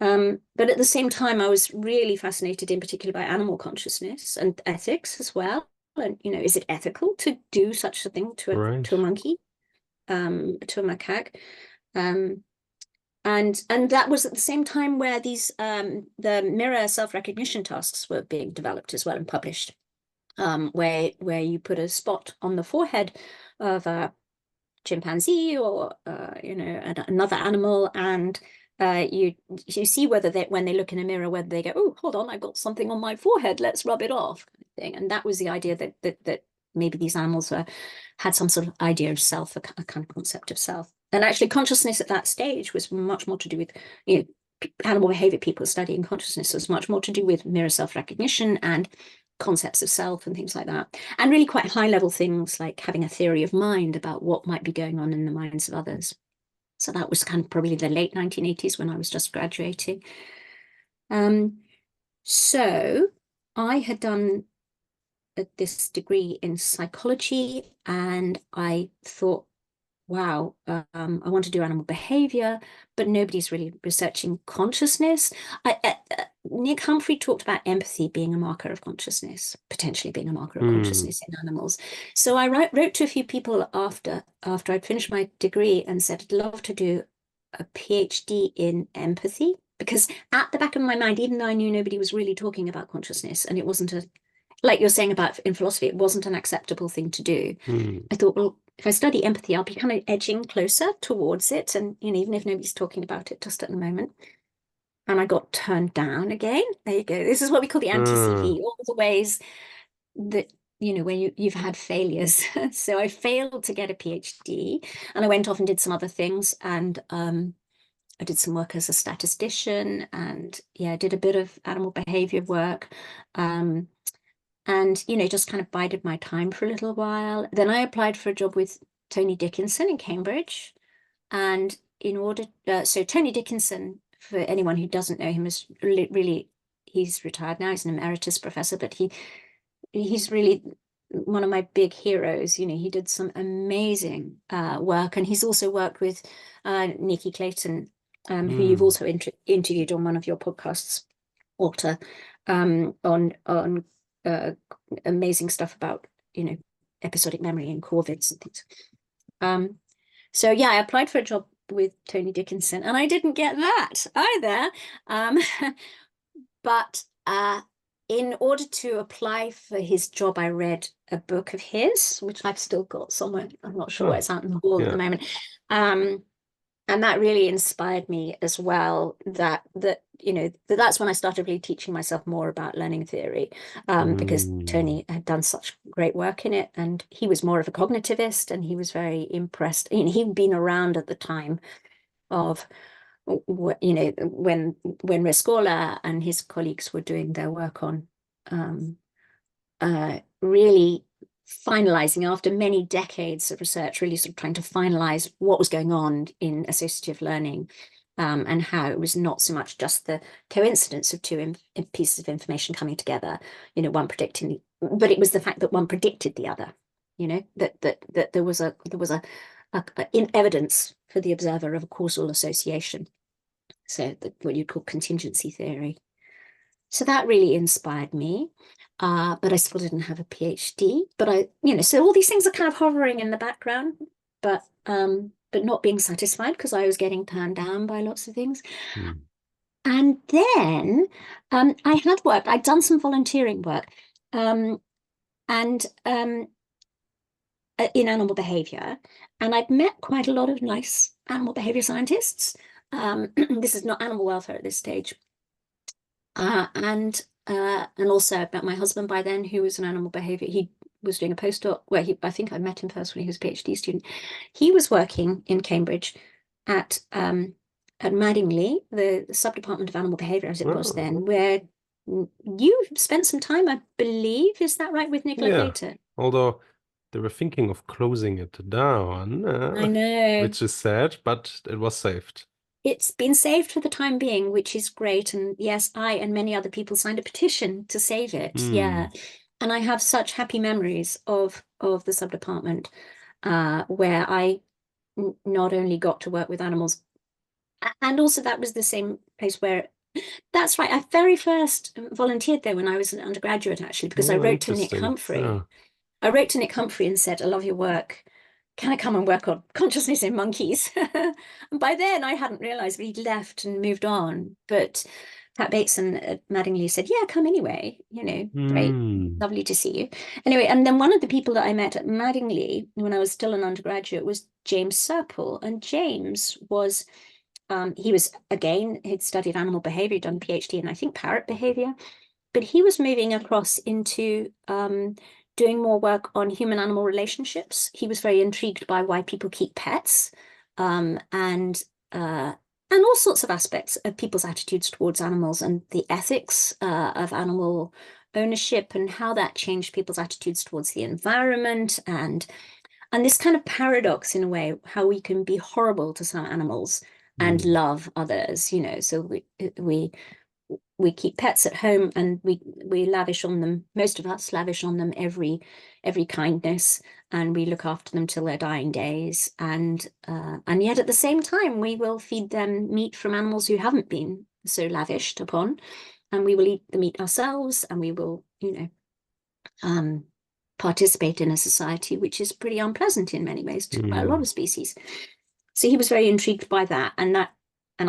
But at the same time, I was really fascinated in particular by animal consciousness and ethics as well. And, you know, is it ethical to do such a thing to a monkey? To a macaque, and that was at the same time where these the mirror self-recognition tasks were being developed as well and published, where you put a spot on the forehead of a chimpanzee or you know, another animal, and you see whether when they look in a mirror, whether they go, oh, hold on, I've got something on my forehead, let's rub it off, kind of thing. And that was the idea that maybe these animals had some sort of idea of self, a kind of concept of self. And actually consciousness at that stage was much more to do with, you know, animal behavior. People studying consciousness was much more to do with mirror self-recognition and concepts of self and things like that. And really quite high level things like having a theory of mind about what might be going on in the minds of others. So that was kind of probably the late 1980s when I was just graduating. So I had done this degree in psychology, and I thought, wow, I want to do animal behavior, but nobody's really researching consciousness. Nick Humphrey talked about empathy being a marker of consciousness, potentially being a marker of consciousness in animals. So I wrote to a few people after I'd finished my degree and said, I'd love to do a PhD in empathy, because at the back of my mind, even though I knew nobody was really talking about consciousness, and it wasn't like you're saying about in philosophy, it wasn't an acceptable thing to do. I thought, well, if I study empathy, I'll be kind of edging closer towards it. And, you know, even if nobody's talking about it just at the moment. And I got turned down again. There you go. This is what we call the anti-CV, all the ways that, you know, where you've had failures. So I failed to get a PhD, and I went off and did some other things. And I did some work as a statistician, and yeah, I did a bit of animal behavior work. And, you know, just kind of bided my time for a little while. Then I applied for a job with Tony Dickinson in Cambridge. And so Tony Dickinson, for anyone who doesn't know him, is really, he's retired now, he's an emeritus professor, but he's really one of my big heroes. You know, he did some amazing work. And he's also worked with Nikki Clayton, who you've also interviewed on one of your podcasts, Walter, on amazing stuff about, you know, episodic memory and corvids and things. So yeah, I applied for a job with Tony Dickinson, and I didn't get that either. But in order to apply for his job, I read a book of his, which I've still got somewhere. I'm not sure where it's out in the hall at the moment. And that really inspired me as well, that you know, that's when I started really teaching myself more about learning theory, because Tony had done such great work in it, and he was more of a cognitivist, and he was very impressed. You know, he'd been around at the time of, you know, when Rescorla and his colleagues were doing their work on really finalizing, after many decades of research, really sort of trying to finalize what was going on in associative learning. and how it was not so much just the coincidence of two pieces of information coming together, one predicting, but it was the fact that one predicted the other, that there was in evidence for the observer of a causal association. So what you'd call contingency theory. So that really inspired me. But I still didn't have a PhD. But so all these things are kind of hovering in the background, but not being satisfied because I was getting turned down by lots of things. Mm. And then I'd done some volunteering work, and in animal behavior, and I'd met quite a lot of nice animal behavior scientists. This is not animal welfare at this stage. And also I met my husband by then, who was an animal behavior. He was doing a postdoc where I think I met him first when he was a PhD student. He was working in Cambridge at Madingley, the sub-department of animal behavior as it was then, where you spent some time, I believe. Is that right, with Nick Yeah. Linklater? Although they were thinking of closing it down, I know. which is sad, but it was saved. It's been saved for the time being, which is great. And yes, I and many other people signed a petition to save it. Yeah. And I have such happy memories of the sub-department, where I not only got to work with animals, and also that was the same place where, that's right, I very first volunteered there when I was an undergraduate, actually, because I Oh, wrote to Nick interesting. Yeah. Humphrey. I wrote to Nick Humphrey and said, I love your work. Can I come and work on consciousness in monkeys? And by then I hadn't realized that he'd left and moved on. But Pat Bateson at Madingley said, yeah, come anyway. Great, lovely to see you. Anyway, and then one of the people that I met at Madingley when I was still an undergraduate was James Serple. And James was, he was, again, he'd studied animal behavior, done a PhD in, I think, parrot behavior. But he was moving across into doing more work on human-animal relationships. He was very intrigued by why people keep pets, and all sorts of aspects of people's attitudes towards animals and the ethics of animal ownership and how that changed people's attitudes towards the environment, and this kind of paradox in a way, how we can be horrible to some animals and love others. So we keep pets at home, and we lavish on them. Most of us lavish on them every kindness, and we look after them till their dying days. And yet at the same time, we will feed them meat from animals who haven't been so lavished upon, and we will eat the meat ourselves, and we will, participate in a society which is pretty unpleasant in many ways to quite a lot of species. So he was very intrigued by that, and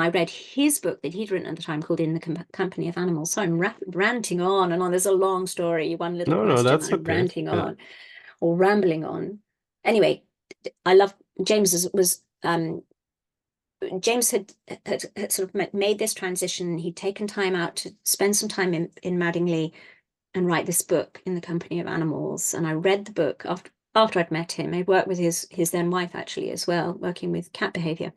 I read his book that he'd written at the time called In the Company of Animals. So I'm ranting on and on. There's a long story, one little No, question, that's I'm okay. ranting on or rambling on. Anyway, I love James James had sort of made this transition. He'd taken time out to spend some time in Madingley and write this book In the Company of Animals. And I read the book after I'd met him. I worked with his then wife actually as well, working with cat behavior.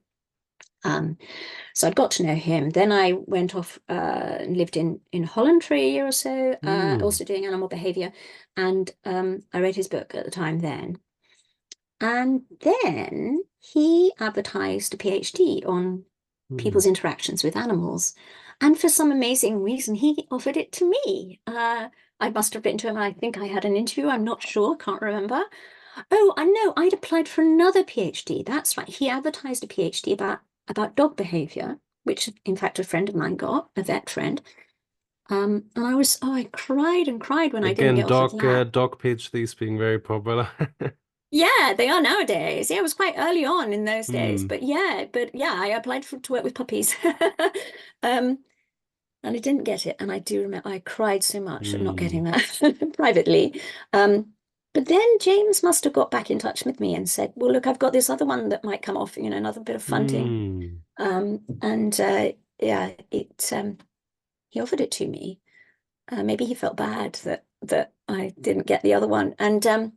So I'd got to know him. Then I went off and lived in Holland for a year or so, also doing animal behavior. And I read his book at the time then. And then he advertised a PhD on people's interactions with animals. And for some amazing reason, he offered it to me. I must have written to him. I think I had an interview. I'm not sure. Can't remember. Oh, I know. I'd applied for another PhD. That's right. He advertised a PhD about dog behavior, which in fact a friend of mine got, a vet friend. And I cried and cried when I didn't Again, get offered that. dog PhDs being very popular. Yeah, they are nowadays. Yeah, it was quite early on in those days, but yeah, I applied to work with puppies. And I didn't get it. And I do remember I cried so much at not getting that privately. But then James must have got back in touch with me and said, well, look, I've got this other one that might come off, another bit of funding. And yeah, he offered it to me. Maybe he felt bad that I didn't get the other one. And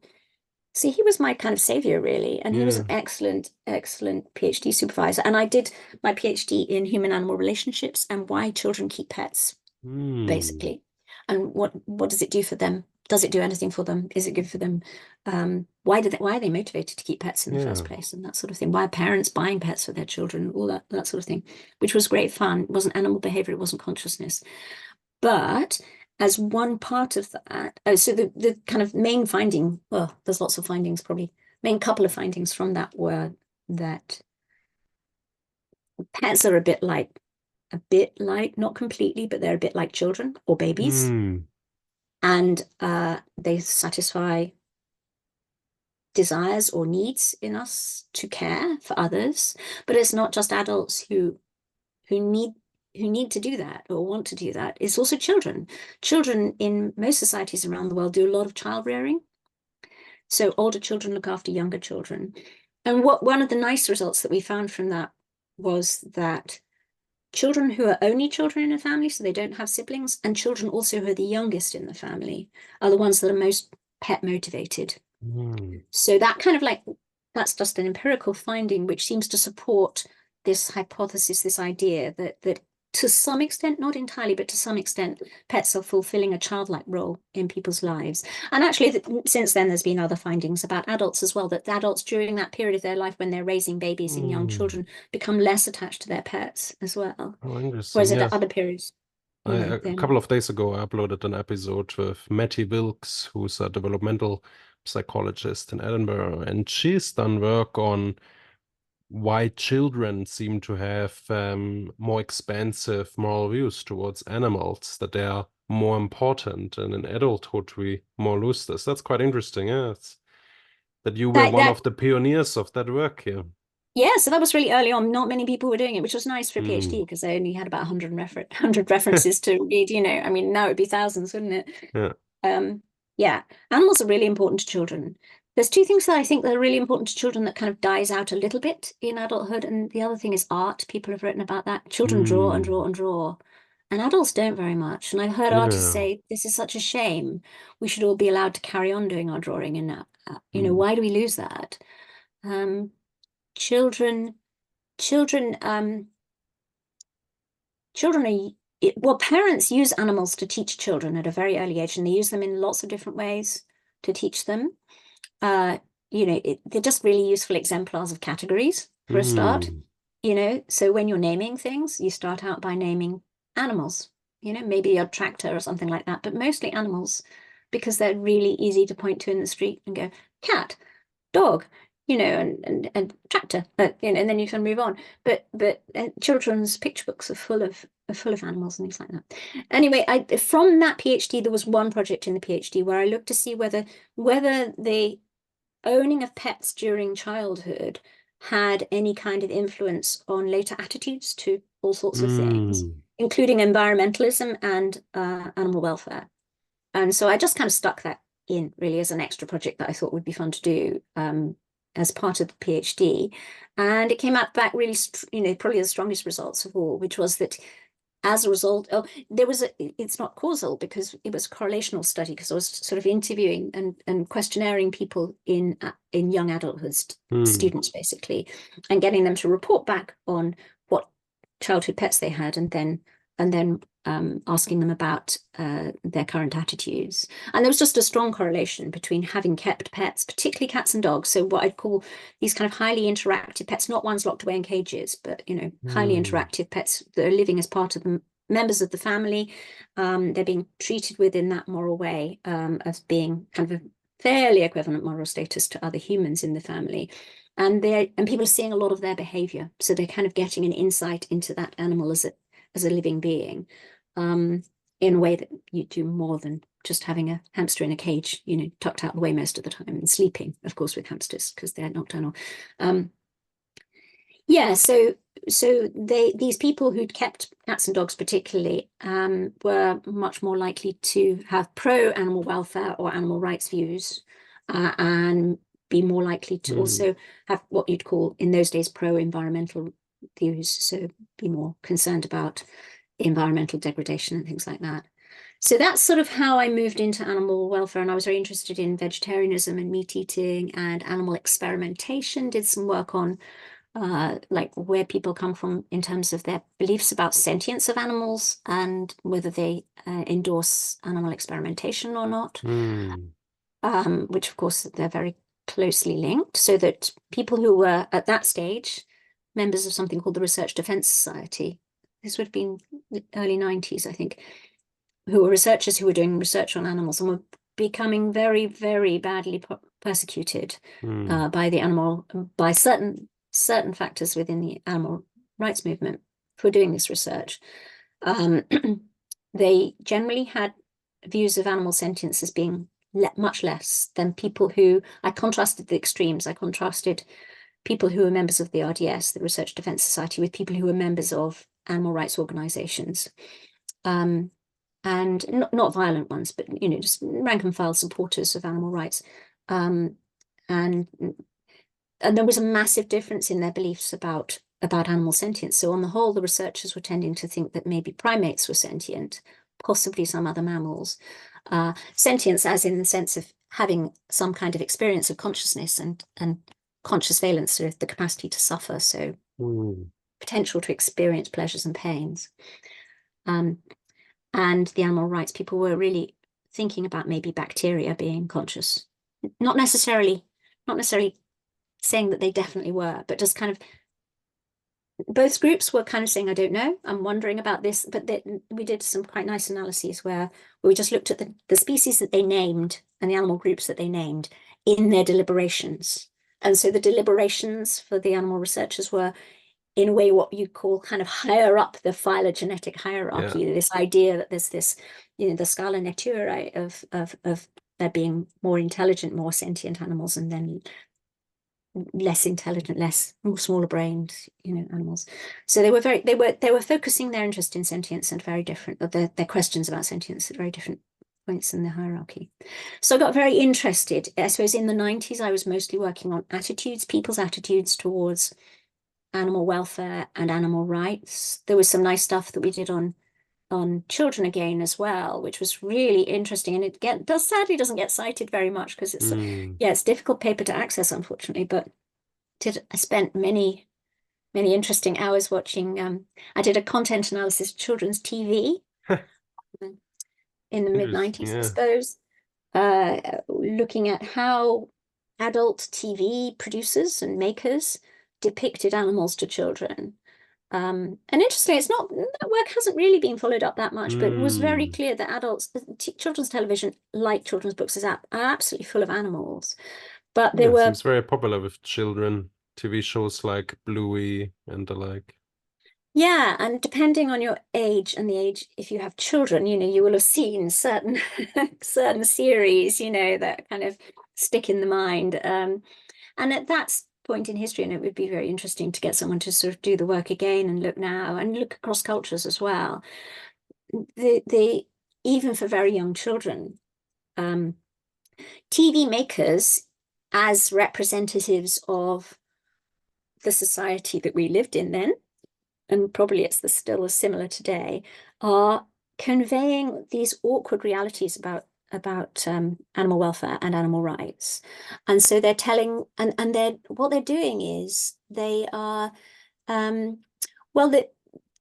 see, he was my kind of savior, really. And he was an excellent, excellent PhD supervisor. And I did my PhD in human-animal relationships and why children keep pets, basically. And what does it do for them Does it do anything for them? Is it good for them? Why are they motivated to keep pets in the first Yeah. place, and that sort of thing? Why are parents buying pets for their children? All that sort of thing, which was great fun. It wasn't animal behavior, it wasn't consciousness. But as one part of that, so the kind of main finding, well, there's lots of findings, probably main couple of findings from that were that pets are a bit like, not completely, but they're a bit like children or babies, Mm. and they satisfy desires or needs in us to care for others. But it's not just adults who need who need to do that or want to do that. It's also children. Children in most societies around the world do a lot of child rearing. So older children look after younger children. And one of the nice results that we found from that was that children who are only children in a family, so they don't have siblings, and children also who are the youngest in the family are the ones that are most pet motivated. Mm. So that kind of like, that's just an empirical finding, which seems to support this hypothesis, this idea that to some extent, not entirely, but to some extent, pets are fulfilling a childlike role in people's lives. And actually, since then, there's been other findings about adults as well, that adults during that period of their life when they're raising babies and young Mm. children become less attached to their pets as well. Oh, interesting. Whereas at Yes. other periods, A they're couple not. of days ago, I uploaded an episode with Matty Wilkes, who's a developmental psychologist in Edinburgh, and she's done work on why children seem to have more expansive moral views towards animals, that they are more important, and in adulthood we more lose this. That's quite interesting, yeah. That you were That, one that of the pioneers of that work here. Yeah, so that was really early on. Not many people were doing it, which was nice for a PhD Mm. because they only had about 100 references to read, I mean, now it'd be thousands, wouldn't it? Yeah. Um, yeah, animals are really important to children. There's two things that I think that are really important to children that kind of dies out a little bit in adulthood. And the other thing is art. People have written about that. Children draw and draw Mm. and draw, and adults don't very much. And I've heard artists Yeah. say, this is such a shame. We should all be allowed to carry on doing our drawing. And, Mm. why do we lose that? Um, children children children are well, parents use animals to teach children at a very early age, and they use them in lots of different ways to teach them. uh they're just really useful exemplars of categories for a start. Mm. So when you're naming things, you start out by naming animals, maybe a tractor or something like that, but mostly animals, because they're really easy to point to in the street and go cat, dog, and tractor, and then you can move on. But children's picture books are full of animals and things like that. Anyway, from that PhD, there was one project in the PhD where I looked to see whether the owning of pets during childhood had any kind of influence on later attitudes to all sorts of things, Mm. including environmentalism and animal welfare. And so I just kind of stuck that in really as an extra project that I thought would be fun to do as part of the PhD. And it came out back really, probably the strongest results of all, which was that as a result, it's not causal because it was a correlational study, because I was sort of interviewing and questionnaring people in young adulthood, Mm. students basically, and getting them to report back on what childhood pets they had, and then asking them about their current attitudes. And there was just a strong correlation between having kept pets, particularly cats and dogs. So what I'd call these kind of highly interactive pets, not ones locked away in cages, but highly Mm. interactive pets that are living as part of the members of the family. They're being treated with in that moral way, as being kind of a fairly equivalent moral status to other humans in the family. And people are seeing a lot of their behavior. So they're kind of getting an insight into that animal as a living being, in a way that you do more than just having a hamster in a cage, tucked out the way most of the time and sleeping, of course, with hamsters because they're nocturnal. Yeah, so these people who'd kept cats and dogs particularly were much more likely to have pro animal welfare or animal rights views, and be more likely to Mm. also have what you'd call in those days pro environmental views, so be more concerned about environmental degradation and things like that. So that's sort of how I moved into animal welfare, and I was very interested in vegetarianism and meat eating and animal experimentation. Did some work on like where people come from in terms of their beliefs about sentience of animals and whether they endorse animal experimentation or not, Mm. which of course they're very closely linked, so that people who were at that stage members of something called the Research Defense Society, this would have been the early 90s, I think, who were researchers who were doing research on animals and were becoming very, very badly persecuted Mm. by certain factors within the animal rights movement for doing this research. They generally had views of animal sentience as being much less than people who, I contrasted the extremes. I contrasted people who were members of the RDS, the Research Defense Society, with people who were members of animal rights organizations. And not violent ones, but just rank and file supporters of animal rights. And there was a massive difference in their beliefs about animal sentience. So on the whole, the researchers were tending to think that maybe primates were sentient, possibly some other mammals. Sentience as in the sense of having some kind of experience of consciousness and conscious valence, so the capacity to suffer, so Mm. potential to experience pleasures and pains. And the animal rights people were really thinking about maybe bacteria being conscious, not necessarily saying that they definitely were, but just kind of both groups were kind of saying, I don't know, I'm wondering about this. But we did some quite nice analyses where we just looked at the species that they named and the animal groups that they named in their deliberations. And so the deliberations for the animal researchers were, in a way, what you call kind of higher up the phylogenetic hierarchy, Yeah. this idea that there's this, the scala naturae of there being more intelligent, more sentient animals, and then less intelligent, smaller brained, animals. So they were focusing their interest in sentience and very different, their questions about sentience at very different points in the hierarchy. So I got very interested. I suppose in the 90s, I was mostly working on people's attitudes towards animal welfare and animal rights. There was some nice stuff that we did on children again as well, which was really interesting. And sadly doesn't get cited very much because Mm. it's difficult paper to access, unfortunately. But I spent many interesting hours watching. I did a content analysis of children's TV in the mid Interesting. 90s, I Yeah. suppose, looking at how adult TV producers and makers depicted animals to children. And interestingly, that work hasn't really been followed up that much, but it was very Mm. clear that children's television, like children's books, are absolutely full of animals. But there Yeah, were, seems very popular with children. TV shows like Bluey and the like. yeah, and depending on your age and the age, if you have children, you will have seen certain certain series, that kind of stick in the mind. And at that point in history, and it would be very interesting to get someone to sort of do the work again and look now and look across cultures as well. The even for very young children, TV makers as representatives of the society that we lived in then, and probably it's still similar today, are conveying these awkward realities about animal welfare and animal rights. And so they're telling, and what they're doing is they are, well,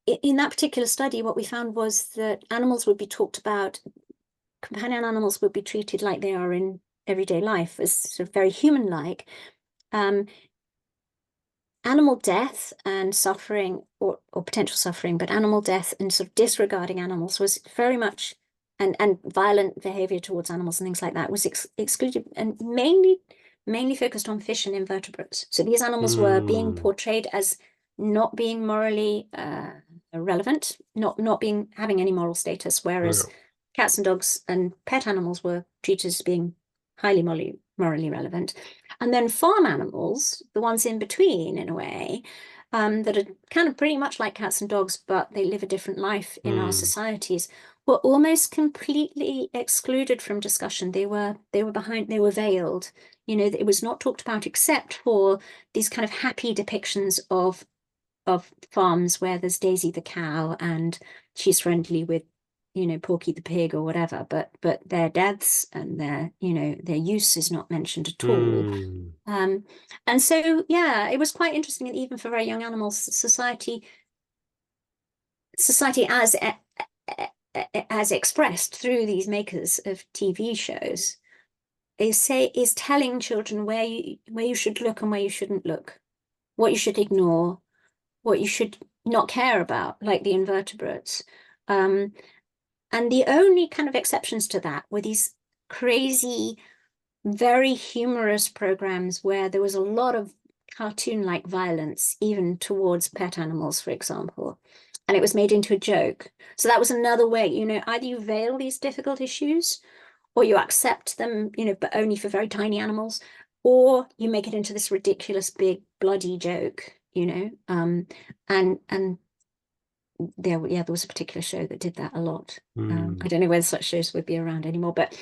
in that particular study, what we found was that animals would be talked about, companion animals would be treated like they are in everyday life, as sort of very human-like. Animal death and suffering, or potential suffering, but animal death and sort of disregarding animals was very much, and violent behavior towards animals and things like that was excluded, and mainly focused on fish and invertebrates. So these animals were being Mm. portrayed as not being morally relevant, not being having any moral status, Yeah. whereas cats and dogs and pet animals were treated as being highly morally relevant. And then farm animals, the ones in between, in a way, that are kind of pretty much like cats and dogs, but they live a different life in our Mm. societies, were almost completely excluded from discussion. They were veiled. It was not talked about except for these kind of happy depictions of farms where there's Daisy the cow and she's friendly with you know, Porky the pig or whatever, but their deaths and their, you know, their use is not mentioned at all. Hmm. And so, yeah, it was quite interesting, and even for very young animals, society as expressed through these makers of TV shows is telling children where you should look and where you shouldn't look, what you should ignore, what you should not care about, like the invertebrates. Um, and the only kind of exceptions to that were these crazy, very humorous programs where there was a lot of cartoon-like violence, even towards pet animals, for example. And it was made into a joke. So that was another way, you know, either you veil these difficult issues or you accept them, you know, but only for very tiny animals, or you make it into this ridiculous, big, bloody joke, you know. And there was a particular show that did that a lot. Hmm. I don't know whether such shows would be around anymore, but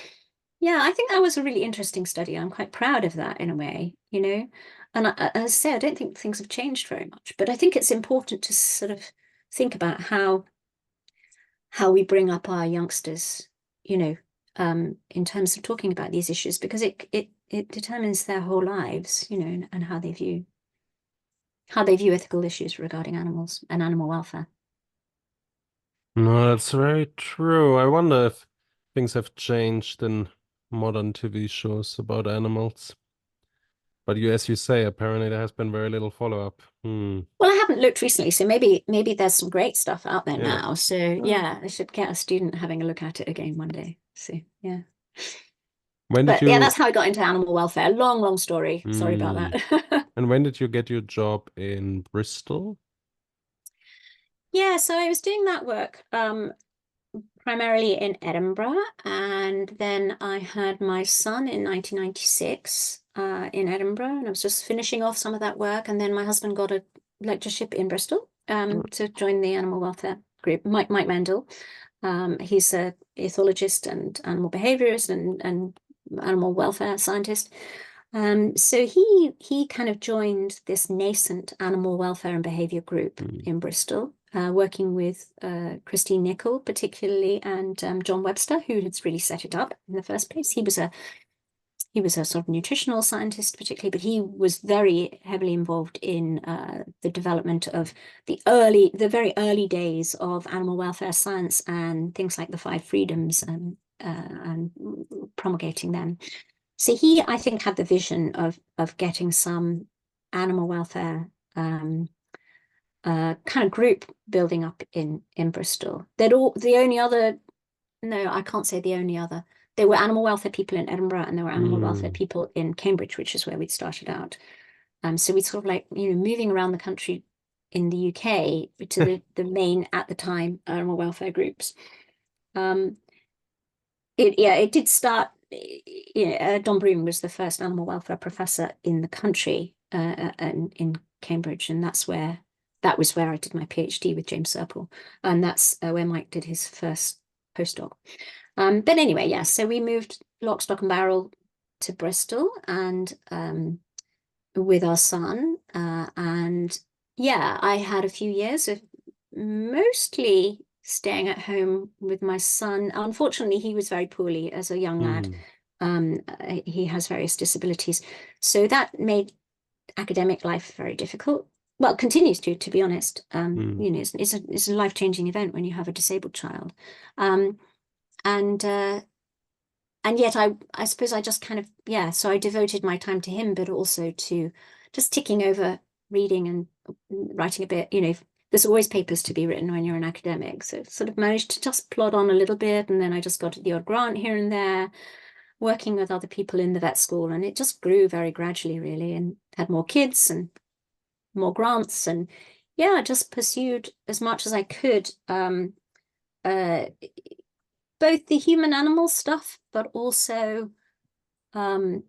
yeah, I think that was a really interesting study. I'm quite proud of that in a way, you know. And as I say, I don't think things have changed very much, but I think it's important to sort of think about how we bring up our youngsters, you know, in terms of talking about these issues, because it determines their whole lives, you know, and how they view ethical issues regarding animals and animal welfare. No, that's very true. I wonder if things have changed in modern TV shows about animals. But as you say, apparently there has been very little follow-up. Hmm. Well, I haven't looked recently, so maybe there's some great stuff out there Yeah. now. So yeah, I should get a student having a look at it again one day. So yeah. When did But yeah, you that's how I got into animal welfare. Long, long story. Sorry about hmm. that. And when did you get your job in Bristol? Yeah, so I was doing that work primarily in Edinburgh, and then I had my son in 1996 in Edinburgh, and I was just finishing off some of that work, and then my husband got a lectureship in Bristol to join the animal welfare group. Mike Mendel, he's a ethologist and animal behaviorist and animal welfare scientist. So he kind of joined this nascent animal welfare and behavior group Hmm. in Bristol, working with Christine Nichol particularly, and John Webster, who had really set it up in the first place. He was a sort of nutritional scientist particularly, but he was very heavily involved in the development of the very early days of animal welfare science and things like the five freedoms and promulgating them. So he, I think, had the vision of getting some animal welfare kind of group building up in Bristol. The only other, no, I can't say the only other. There were animal welfare people in Edinburgh and there were animal welfare Hmm. people in Cambridge, which is where we'd started out. So we sort of like, you know, moving around the country in the UK to the main at the time animal welfare groups. Um, it did start. Yeah, Don Broom was the first animal welfare professor in the country, in Cambridge, and that was where I did my PhD with James Serple, and that's where Mike did his first postdoc. But anyway, yeah, so we moved lock, stock, and barrel to Bristol, and with our son, and yeah, I had a few years of mostly staying at home with my son. Unfortunately, he was very poorly as a young lad. Hmm. He has various disabilities, so that made academic life very difficult. Well, continues to be honest. Hmm. You know, it's a life-changing event when you have a disabled child. Um, and yet I suppose I just kind of, yeah, so I devoted my time to him, but also to just ticking over reading and writing a bit, you know, there's always papers to be written when you're an academic. So sort of managed to just plod on a little bit. And then I just got the odd grant here and there, working with other people in the vet school. And it just grew very gradually, really, and had more kids and more grants. And yeah, I just pursued as much as I could. Uh, Both the human animal stuff, but also um,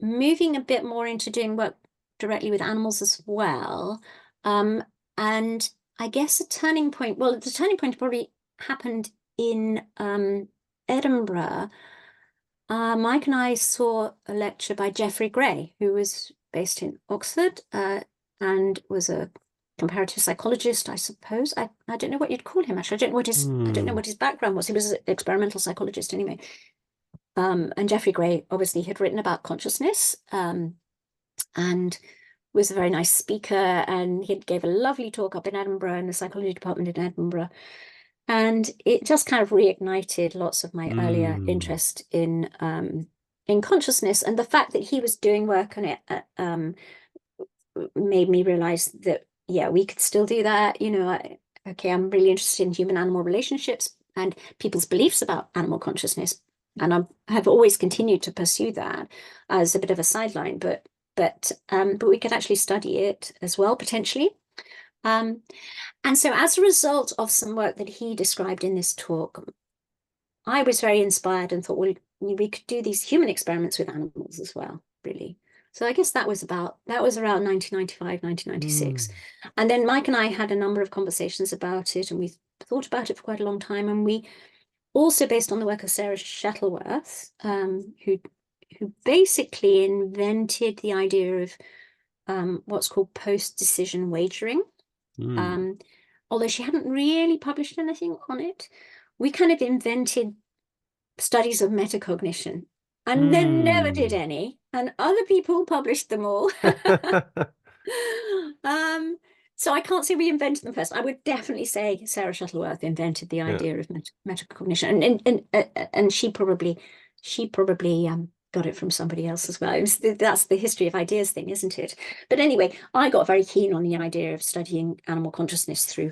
moving a bit more into doing work directly with animals as well. And I guess a turning point, well, the turning point probably happened in Edinburgh. Mike and I saw a lecture by Geoffrey Gray, who was based in Oxford and was a comparative psychologist, I suppose. I don't know what you'd call him, actually. I don't know Hmm. what his background was. He was an experimental psychologist anyway. And Geoffrey Gray obviously had written about consciousness, and was a very nice speaker, and he gave a lovely talk up in Edinburgh in the psychology department in Edinburgh. And it just kind of reignited lots of my earlier Hmm. interest in consciousness, and the fact that he was doing work on it made me realize that, yeah, we could still do that. Okay, I'm really interested in human animal relationships and people's beliefs about animal consciousness, and I have always continued to pursue that as a bit of a sideline, but we could actually study it as well, potentially. um, and so as a result of some work that he described in this talk, I was very inspired and thought, well, we could do these human experiments with animals as well, really. So I guess that was around 1995, 1996. Hmm. And then Mike and I had a number of conversations about it, and we thought about it for quite a long time. And we also, based on the work of Sarah Shuttleworth, who basically invented the idea of what's called post-decision wagering. Hmm. Um, Although she hadn't really published anything on it, we kind of invented studies of metacognition and then never did Hmm. any, and other people published them all. um, so I can't say we invented them first. I would definitely say Sarah Shuttleworth invented the Yeah. idea of metacognition, and she probably got it from somebody else as well. That's the history of ideas thing, isn't it? But anyway, I got very keen on the idea of studying animal consciousness through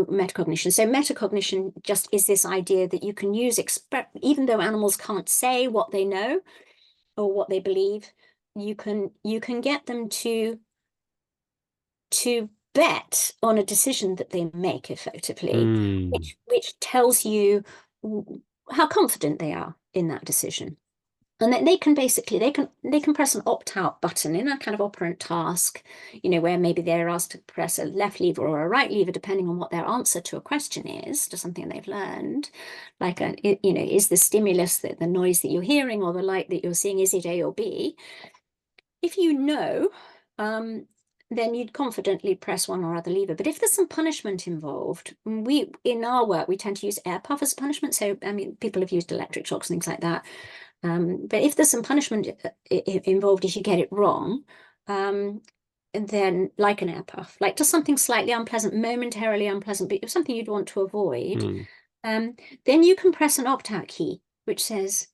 metacognition. So metacognition just is this idea that you can use, even though animals can't say what they know or what they believe, you can get them to bet on a decision that they make effectively, Hmm. which tells you how confident they are in that decision. And then they can press an opt-out button in a kind of operant task, where maybe they're asked to press a left lever or a right lever, depending on what their answer to a question is, to something they've learned. Like is the stimulus, the noise that you're hearing or the light that you're seeing, is it A or B? If you know, then you'd confidently press one or other lever. But if there's some punishment involved, in our work we tend to use air puff as punishment. So I mean, people have used electric shocks, things like that. But if there's some punishment involved if you get it wrong, and then like an air puff, like just something slightly unpleasant, momentarily unpleasant, but something you'd want to avoid, Hmm. um, then you can press an opt-out key, which says,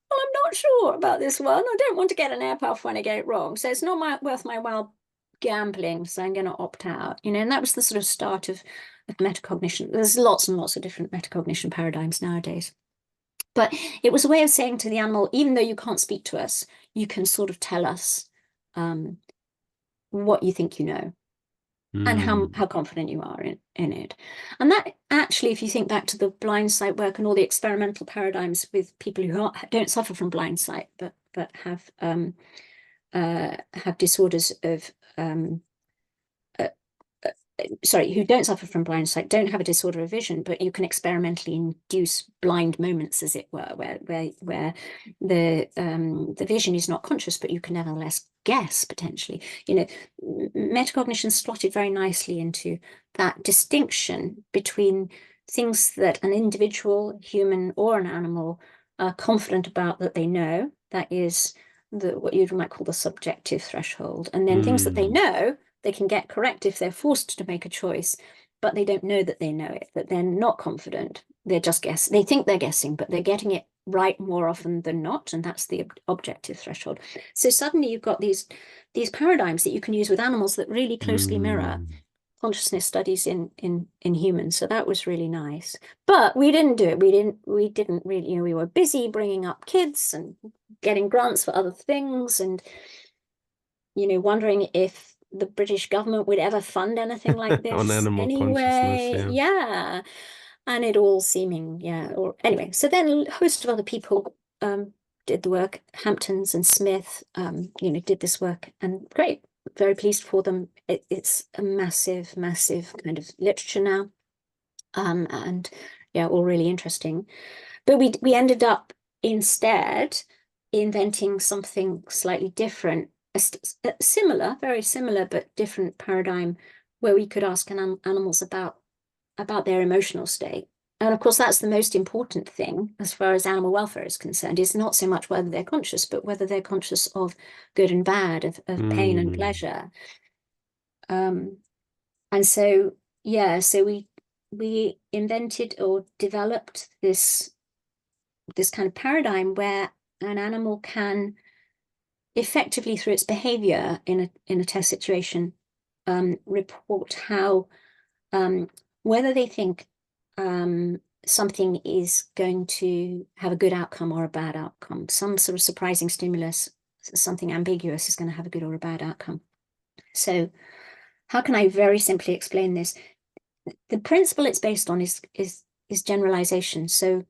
well, I'm not sure about this one. I don't want to get an air puff when I get it wrong. So it's not worth my while gambling. So I'm going to opt out, and that was the sort of start of metacognition. There's lots and lots of different metacognition paradigms nowadays. But it was a way of saying to the animal, even though you can't speak to us, you can sort of tell us um, what you think you know and how, Hmm. how confident you are in it. And that actually, if you think back to the blind sight work and all the experimental paradigms with people who don't suffer from blind sight, but have disorders of uh, sorry, who don't suffer from blind sight, don't have a disorder of vision, but you can experimentally induce blind moments, as it were, where the vision is not conscious, but you can nevertheless guess potentially. Metacognition slotted very nicely into that distinction between things that an individual, human or an animal, are confident about that they know. That is what you might call the subjective threshold, and then things that they Hmm. know they can get correct if they're forced to make a choice, but they don't know that they know it, that they're not confident. They're just guessing. They think they're guessing, but they're getting it right more often than not, and that's the objective threshold. So suddenly you've got these paradigms that you can use with animals that really closely mirror Hmm. consciousness studies in humans. So that was really nice. But we didn't do it. We didn't really, we were busy bringing up kids and getting grants for other things, and wondering if the British government would ever fund anything like On this animal consciousness, anyway. yeah. Yeah. And it all seeming, yeah. Or anyway, so then a host of other people did the work. Hamptons and Smith, did this work, and great. Very pleased for them. It's a massive, massive kind of literature now. And yeah, all really interesting. But we ended up instead inventing something slightly different, a similar, very similar, but different paradigm, where we could ask animals about their emotional state. And of course, that's the most important thing as far as animal welfare is concerned, is not so much whether they're conscious, but whether they're conscious of good and bad, of pain and Mm. pleasure. And so, yeah, so we invented or developed this kind of paradigm where an animal can effectively, through its behavior in a test situation, report how whether they think something is going to have a good outcome or a bad outcome. Some sort of surprising stimulus, something ambiguous, is going to have a good or a bad outcome. So how can I very simply explain this? The principle it's based on is generalization. So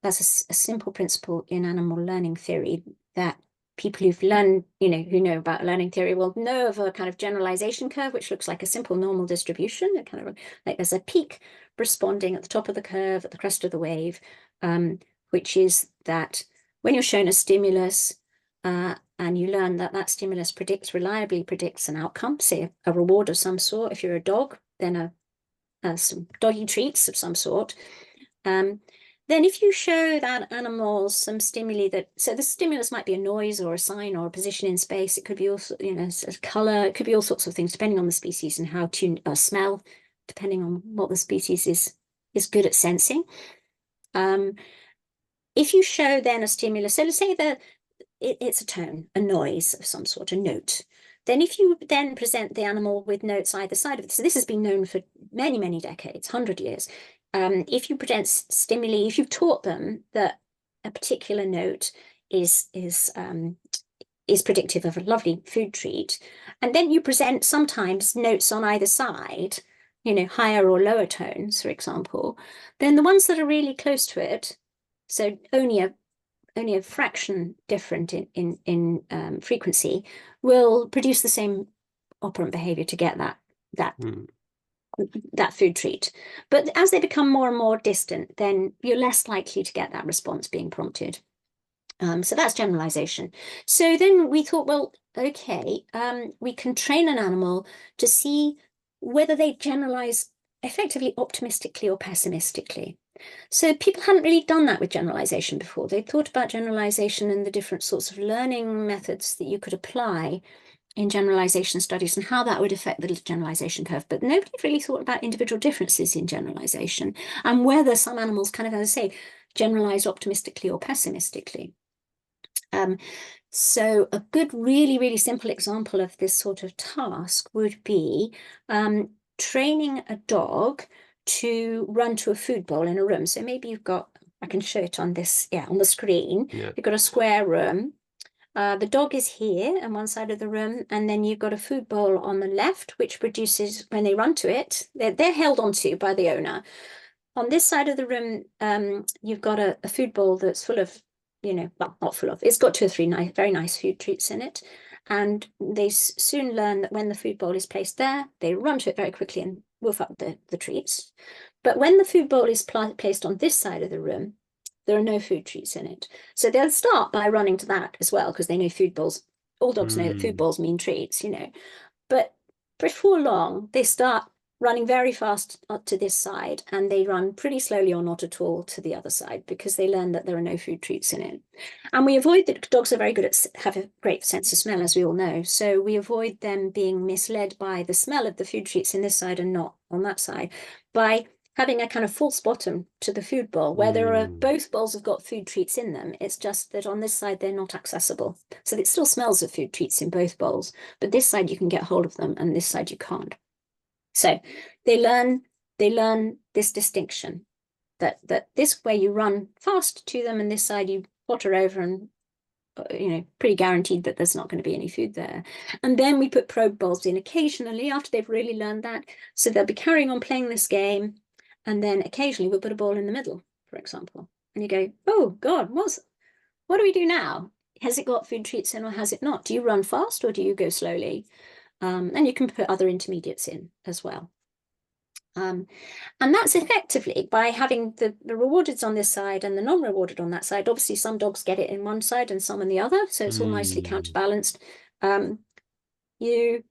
that's a simple principle in animal learning theory that people who've learned, who know about learning theory will know of a kind of generalization curve, which looks like a simple normal distribution. It kind of like there's a peak responding at the top of the curve, at the crest of the wave, which is that when you're shown a stimulus and you learn that that stimulus reliably predicts an outcome, say a reward of some sort. If you're a dog, then some doggy treats of some sort. Then if you show that animal some stimuli so the stimulus might be a noise or a sign or a position in space. It could be also, a color. It could be all sorts of things depending on the species and how to smell, depending on what the species is good at sensing. If you show then a stimulus, so let's say that it's a tone, a noise of some sort, a note. Then if you then present the animal with notes either side of it, so this has been known for many, many decades, 100 years. If you present stimuli, if you've taught them that a particular note is predictive of a lovely food treat, and then you present sometimes notes on either side, higher or lower tones, for example, then the ones that are really close to it, so only a fraction different in frequency, will produce the same operant behavior to get that food treat. But as they become more and more distant, then you're less likely to get that response being prompted. So that's generalization. So then we thought, well, okay, we can train an animal to see whether they generalize effectively optimistically or pessimistically. So people hadn't really done that with generalization before. They thought about generalization and the different sorts of learning methods that you could apply in generalization studies and how that would affect the generalization curve. But nobody really thought about individual differences in generalization and whether some animals kind of, as I say, generalize optimistically or pessimistically. So a good, really, really simple example of this sort of task would be training a dog to run to a food bowl in a room. So maybe I can show it on this, on the screen. Yeah. You've got a square room. The dog is here on one side of the room, and then you've got a food bowl on the left, which produces, when they run to it, they're held onto by the owner. On this side of the room, you've got a food bowl that's full of, well, not full of, it's got 2 or 3 very nice food treats in it. And they soon learn that when the food bowl is placed there, they run to it very quickly and wolf up the treats. But when the food bowl is placed on this side of the room, there are no food treats in it. So they'll start by running to that as well, because they know food bowls, all dogs know that food bowls mean treats, But before long, they start running very fast up to this side, and they run pretty slowly or not at all to the other side because they learn that there are no food treats in it. And we avoid that. Dogs are very good at have a great sense of smell, as we all know. So we avoid them being misled by the smell of the food treats in this side and not on that side by having a kind of false bottom to the food bowl where there are both bowls have got food treats in them. It's just that on this side they're not accessible. So it still smells of food treats in both bowls, but this side you can get hold of them and this side you can't. So they learn this distinction that this way you run fast to them and this side you potter over and pretty guaranteed that there's not going to be any food there. And then we put probe bowls in occasionally after they've really learned that. So they'll be carrying on playing this game. And then occasionally we'll put a ball in the middle, for example. And you go, oh God, what do we do now? Has it got food treats in or has it not? Do you run fast or do you go slowly? And you can put other intermediates in as well. And that's effectively by having the rewardeds on this side and the non-rewarded on that side. Obviously, some dogs get it in one side and some on the other, so it's all nicely counterbalanced. You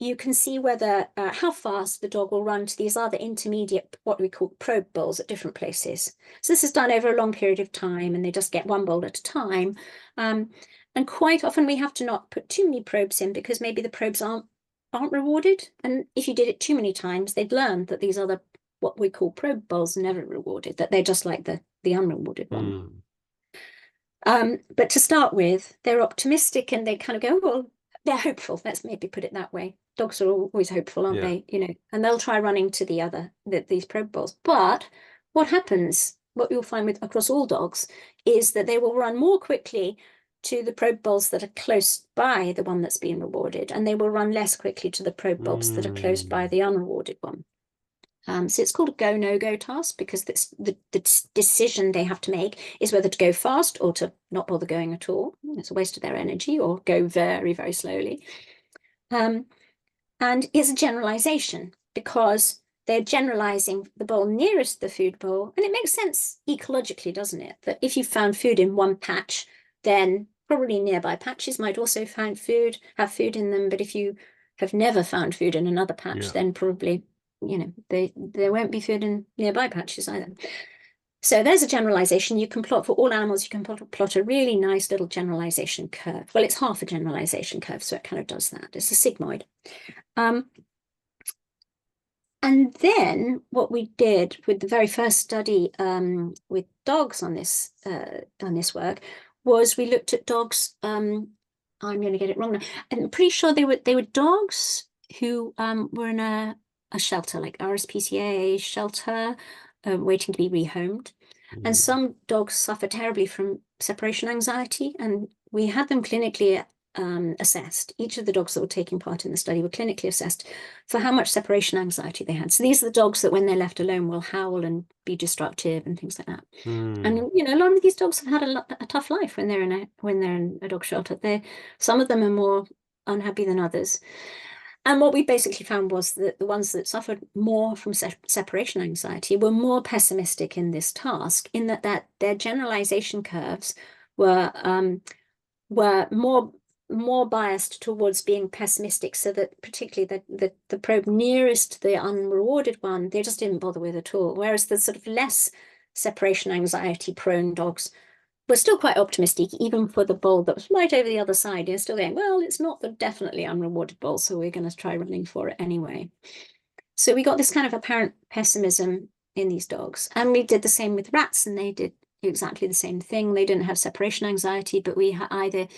you can see whether how fast the dog will run to these other intermediate, what we call probe bowls at different places. So this is done over a long period of time, and they just get one bowl at a time. And quite often we have to not put too many probes in because maybe the probes aren't rewarded. And if you did it too many times, they'd learn that these other what we call probe bowls are never rewarded, that they're just like the unrewarded one. But to start with, they're optimistic and they kind of go, well, they're hopeful. Let's maybe put it that way. Dogs are always hopeful, aren't they? You know, and they'll try running to these probe bowls. But what happens, what you'll find with across all dogs, is that they will run more quickly to the probe bowls that are close by the one that's being rewarded, and they will run less quickly to the probe bowls that are close by the unrewarded one. So it's called a go, no go task because the decision they have to make is whether to go fast or to not bother going at all. It's a waste of their energy, or go very, very slowly. And it's a generalization because they're generalizing the bowl nearest the food bowl. And it makes sense ecologically, doesn't it? That if you found food in one patch, then probably nearby patches might also have food in them. But if you have never found food in another patch, then probably, you know, there won't be food in nearby patches either. So there's a generalization you can plot for all animals. You can plot a really nice little generalization curve. Well, it's half a generalization curve, so it kind of does that. It's a sigmoid. And then what we did with the very first study with dogs on this work was we looked at dogs. I'm going to get it wrong now. I'm pretty sure they were dogs who were in a shelter, like RSPCA shelter, waiting to be rehomed. And some dogs suffer terribly from separation anxiety, and we had them clinically assessed. Each of the dogs that were taking part in the study were clinically assessed for how much separation anxiety they had. So these are the dogs that when they're left alone will howl and be destructive and things like that. And you know, a lot of these dogs have had a tough life when they're in a dog shelter. Some of them are more unhappy than others. And what we basically found was that the ones that suffered more from separation anxiety were more pessimistic in this task, in that their generalization curves were more biased towards being pessimistic, so that particularly the probe nearest the unrewarded one, they just didn't bother with at all. Whereas the sort of less separation anxiety prone dogs were still quite optimistic, even for the bowl that was right over the other side. You're still going, well, it's not the definitely unrewarded bowl, so we're going to try running for it anyway. So we got this kind of apparent pessimism in these dogs. And we did the same with rats, and they did exactly the same thing. They didn't have separation anxiety, but we had either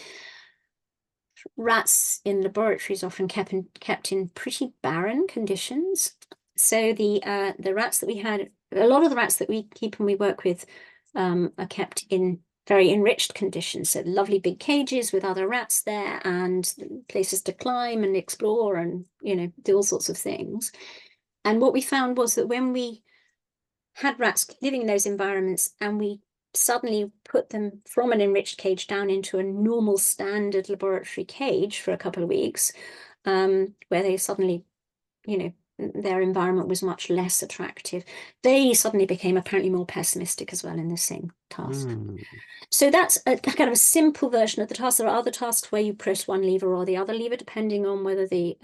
rats in laboratories often kept in pretty barren conditions. So the rats that we had, a lot of the rats that we keep and we work with are kept in very enriched conditions. So lovely big cages with other rats there and places to climb and explore and, you know, do all sorts of things. And what we found was that when we had rats living in those environments and we suddenly put them from an enriched cage down into a normal standard laboratory cage for a couple of weeks, where they suddenly, you know, their environment was much less attractive, they suddenly became apparently more pessimistic as well in the same task. So that's a kind of a simple version of the task. There are other tasks where you press one lever or the other lever, depending on whether the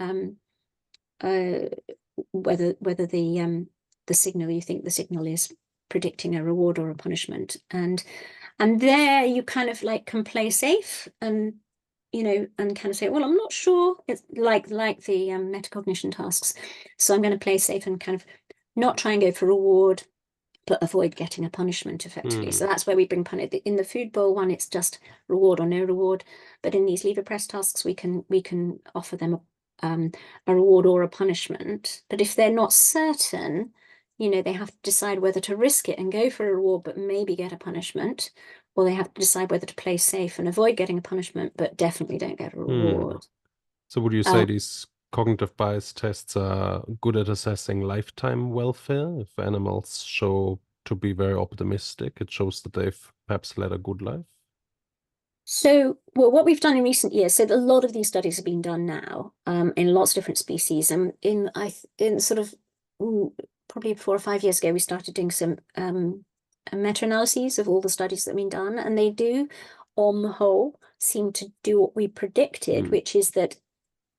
signal, you think the signal is predicting a reward or a punishment. And there you kind of like can play safe and, you know, and kind of say, well, I'm not sure. It's like the metacognition tasks. So I'm going to play safe and kind of not try and go for reward, but avoid getting a punishment effectively. So that's where we bring punishment. In the food bowl one, it's just reward or no reward. But in these lever press tasks, we can offer them a reward or a punishment. But if they're not certain, you know, they have to decide whether to risk it and go for a reward, but maybe get a punishment, or they have to decide whether to play safe and avoid getting a punishment, but definitely don't get a reward. So would you say these cognitive bias tests are good at assessing lifetime welfare? If animals show to be very optimistic, it shows that they've perhaps led a good life? So, well, what we've done in recent years, so a lot of these studies have been done now in lots of different species. And in sort of probably 4 or 5 years ago, we started doing some meta-analyses of all the studies that have been done, and they do, on the whole, seem to do what we predicted, which is that,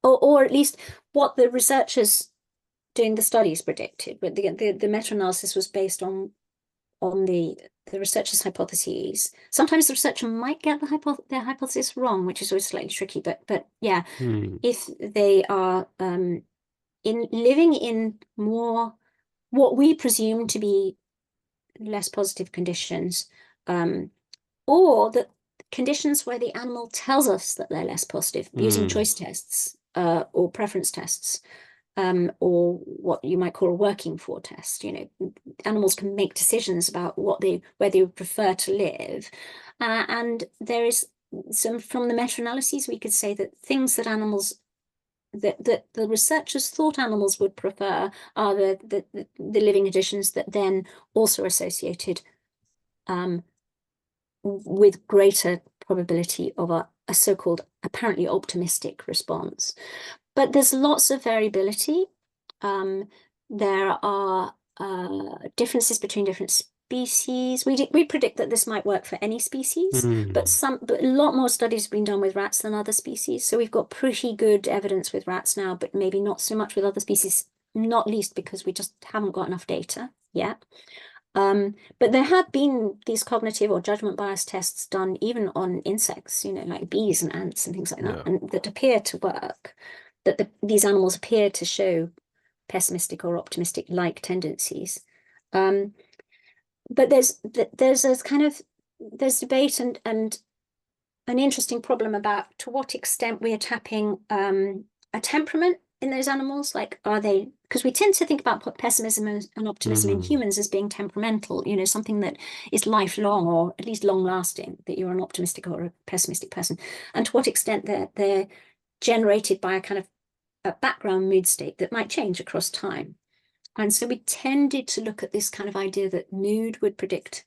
or at least what the researchers doing the studies predicted, but the meta-analysis was based on the researcher's hypotheses. Sometimes the researcher might get their hypothesis wrong, which is always slightly tricky. But yeah, if they are in living in more what we presume to be less positive conditions, or the conditions where the animal tells us that they're less positive using choice tests or preference tests. Or what you might call a working for test. Animals can make decisions about where they would prefer to live. And there is some, from the meta-analyses, we could say that things that the researchers thought animals would prefer are the living conditions that then also associated with greater probability of a so-called apparently optimistic response. But there's lots of variability. There are differences between different species. We predict that this might work for any species, but a lot more studies have been done with rats than other species. So we've got pretty good evidence with rats now, but maybe not so much with other species, not least because we just haven't got enough data yet. But there have been these cognitive or judgment bias tests done even on insects, like bees and ants and things like that, and that appear to work, that these animals appear to show pessimistic or optimistic like tendencies. But there's debate and an interesting problem about to what extent we are tapping a temperament in those animals. Like, are they, because we tend to think about pessimism and optimism in humans as being temperamental, something that is lifelong or at least long lasting, that you're an optimistic or a pessimistic person, and to what extent they're generated by a kind of a background mood state that might change across time. And so we tended to look at this kind of idea that mood would predict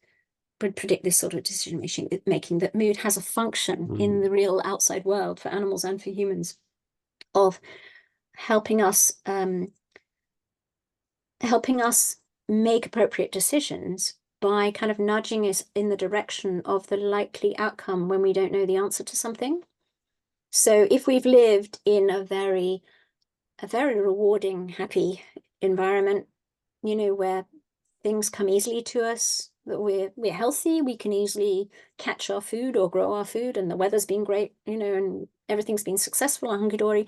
this sort of decision making, that mood has a function in the real outside world for animals and for humans of helping us make appropriate decisions by kind of nudging us in the direction of the likely outcome when we don't know the answer to something. So if we've lived in a very rewarding, happy environment, where things come easily to us, that we're healthy, we can easily catch our food or grow our food, and the weather's been great, and everything's been successful and hunky-dory,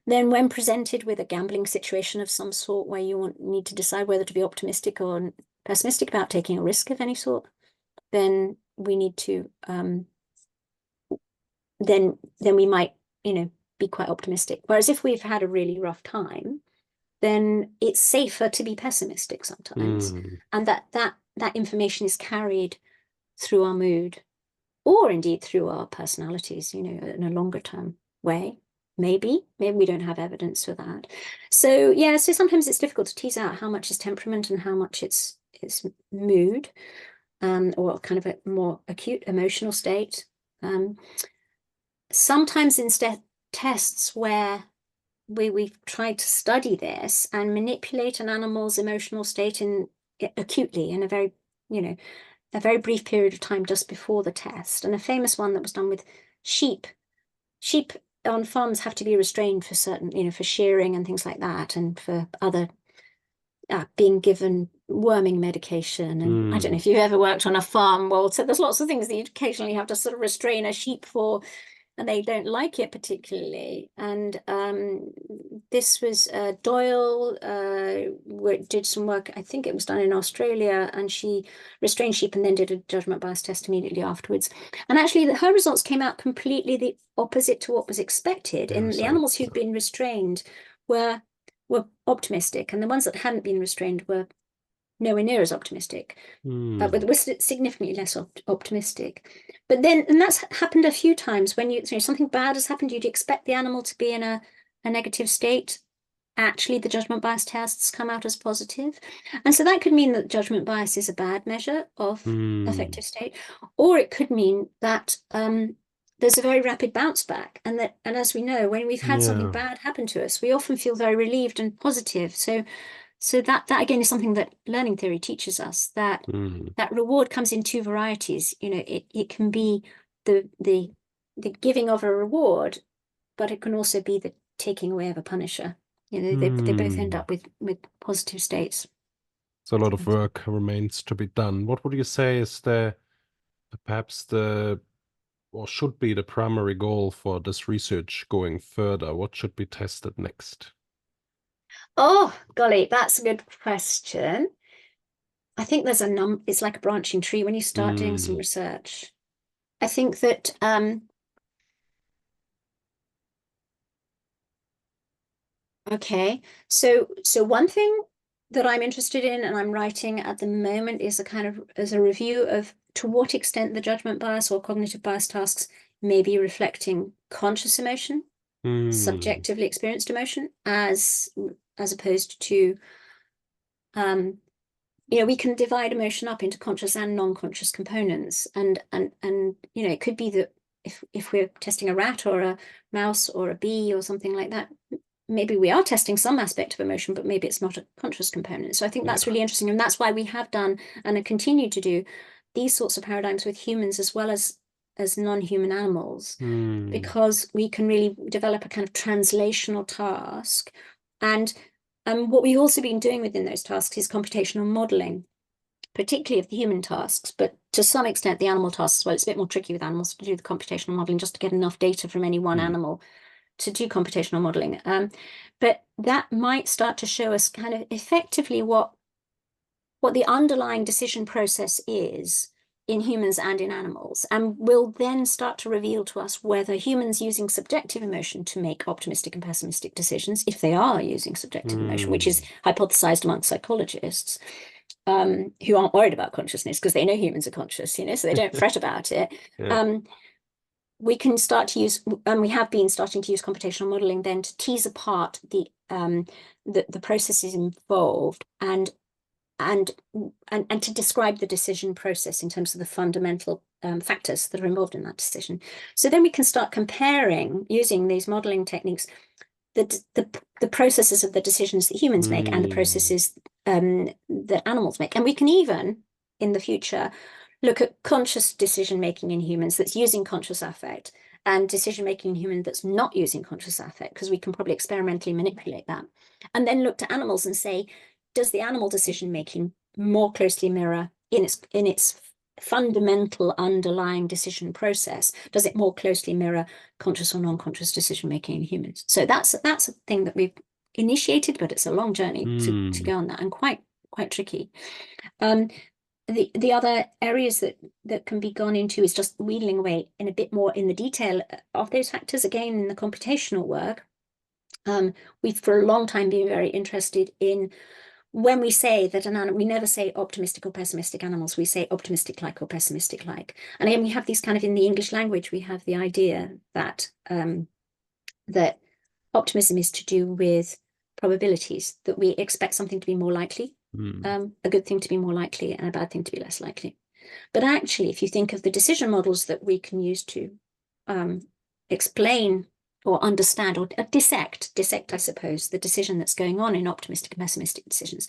then when presented with a gambling situation of some sort where you need to decide whether to be optimistic or pessimistic about taking a risk of any sort, then we need to then we might be quite optimistic. Whereas if we've had a really rough time, then it's safer to be pessimistic sometimes, and that information is carried through our mood, or indeed through our personalities, in a longer term way. Maybe we don't have evidence for that. So yeah, so sometimes it's difficult to tease out how much is temperament and how much it's mood, or kind of a more acute emotional state. Sometimes instead tests where we've tried to study this and manipulate an animal's emotional state acutely in a very brief period of time just before the test. And a famous one that was done with sheep. Sheep on farms have to be restrained for certain, for shearing and things like that, and for other being given worming medication. And I don't know if you've ever worked on a farm. Well, so there's lots of things that you occasionally have to sort of restrain a sheep for, and they don't like it particularly. And this was Doyle did some work, I think it was done in Australia, and she restrained sheep and then did a judgment bias test immediately afterwards. And actually her results came out completely the opposite to what was expected. In the animals who'd been restrained were optimistic, and the ones that hadn't been restrained were nowhere near as optimistic, but we're significantly less optimistic. But then, and that's happened a few times when something bad has happened, you'd expect the animal to be in a negative state. Actually, the judgment bias tests come out as positive. And so that could mean that judgment bias is a bad measure of affective state, or it could mean that there's a very rapid bounce back. And as we know, when we've had something bad happen to us, we often feel very relieved and positive. So that again is something that learning theory teaches us, that reward comes in two varieties. It can be the giving of a reward, but it can also be the taking away of a punisher. You know, they both end Hmm. up with positive states. So a lot of work remains to be done. What would you say is perhaps the or should be the primary goal for this research going further? What should be tested next? Oh, golly, that's a good question. I think there's it's like a branching tree when you start doing some Hmm. research. I think that okay. So one thing that I'm interested in and I'm writing at the moment is a kind of as a review of to what extent the judgment bias or cognitive bias tasks may be reflecting conscious emotion, Hmm. subjectively experienced emotion, as opposed to you know, we can divide emotion up into conscious and non-conscious components. And you know, it could be that if we're testing a rat or a mouse or a bee or something like that, maybe we are testing some aspect of emotion, but maybe it's not a conscious component. So I think that's Yeah. really interesting. And that's why we have done and continue to do these sorts of paradigms with humans as well as non-human animals, Hmm. because we can really develop a kind of translational task. And what we've also been doing within those tasks is computational modeling, particularly of the human tasks, but to some extent the animal tasks as well. It's a bit more tricky with animals to do the computational modeling just to get enough data from any one Hmm. animal to do computational modeling. But that might start to show us kind of effectively what the underlying decision process is in humans and in animals, and will then start to reveal to us whether humans using subjective emotion to make optimistic and pessimistic decisions, if they are using subjective emotion, which is Hmm. hypothesized among psychologists, who aren't worried about consciousness because they know humans are conscious, you know, so they don't fret about it. Yeah. Um, we can start to use, and we have been starting to use computational modeling then to tease apart the processes involved and and to describe the decision process in terms of the fundamental factors that are involved in that decision. So then we can start comparing using these modeling techniques the processes of the decisions that humans make and the Hmm. processes that animals make. And we can even, in the future, look at conscious decision making in humans that's using conscious affect and decision making in humans that's not using conscious affect, because we can probably experimentally manipulate that. And then look to animals and say, does the animal decision making more closely mirror in its fundamental underlying decision process? Does it more closely mirror conscious or non-conscious decision making in humans? So that's a thing that we've initiated, but it's a long journey to Hmm. go on that and quite tricky. Um, the other areas that can be gone into is just wheedling away in a bit more in the detail of those factors. Again, in the computational work, we've for a long time been very interested in when we say that an animal, we never say optimistic or pessimistic animals, we say optimistic like or pessimistic like. And again, we have these kind of in the English language, we have the idea that that optimism is to do with probabilities, that we expect something to be more likely, Hmm. a good thing to be more likely and a bad thing to be less likely. But actually, if you think of the decision models that we can use to um, explain or understand or dissect, I suppose, the decision that's going on in optimistic and pessimistic decisions,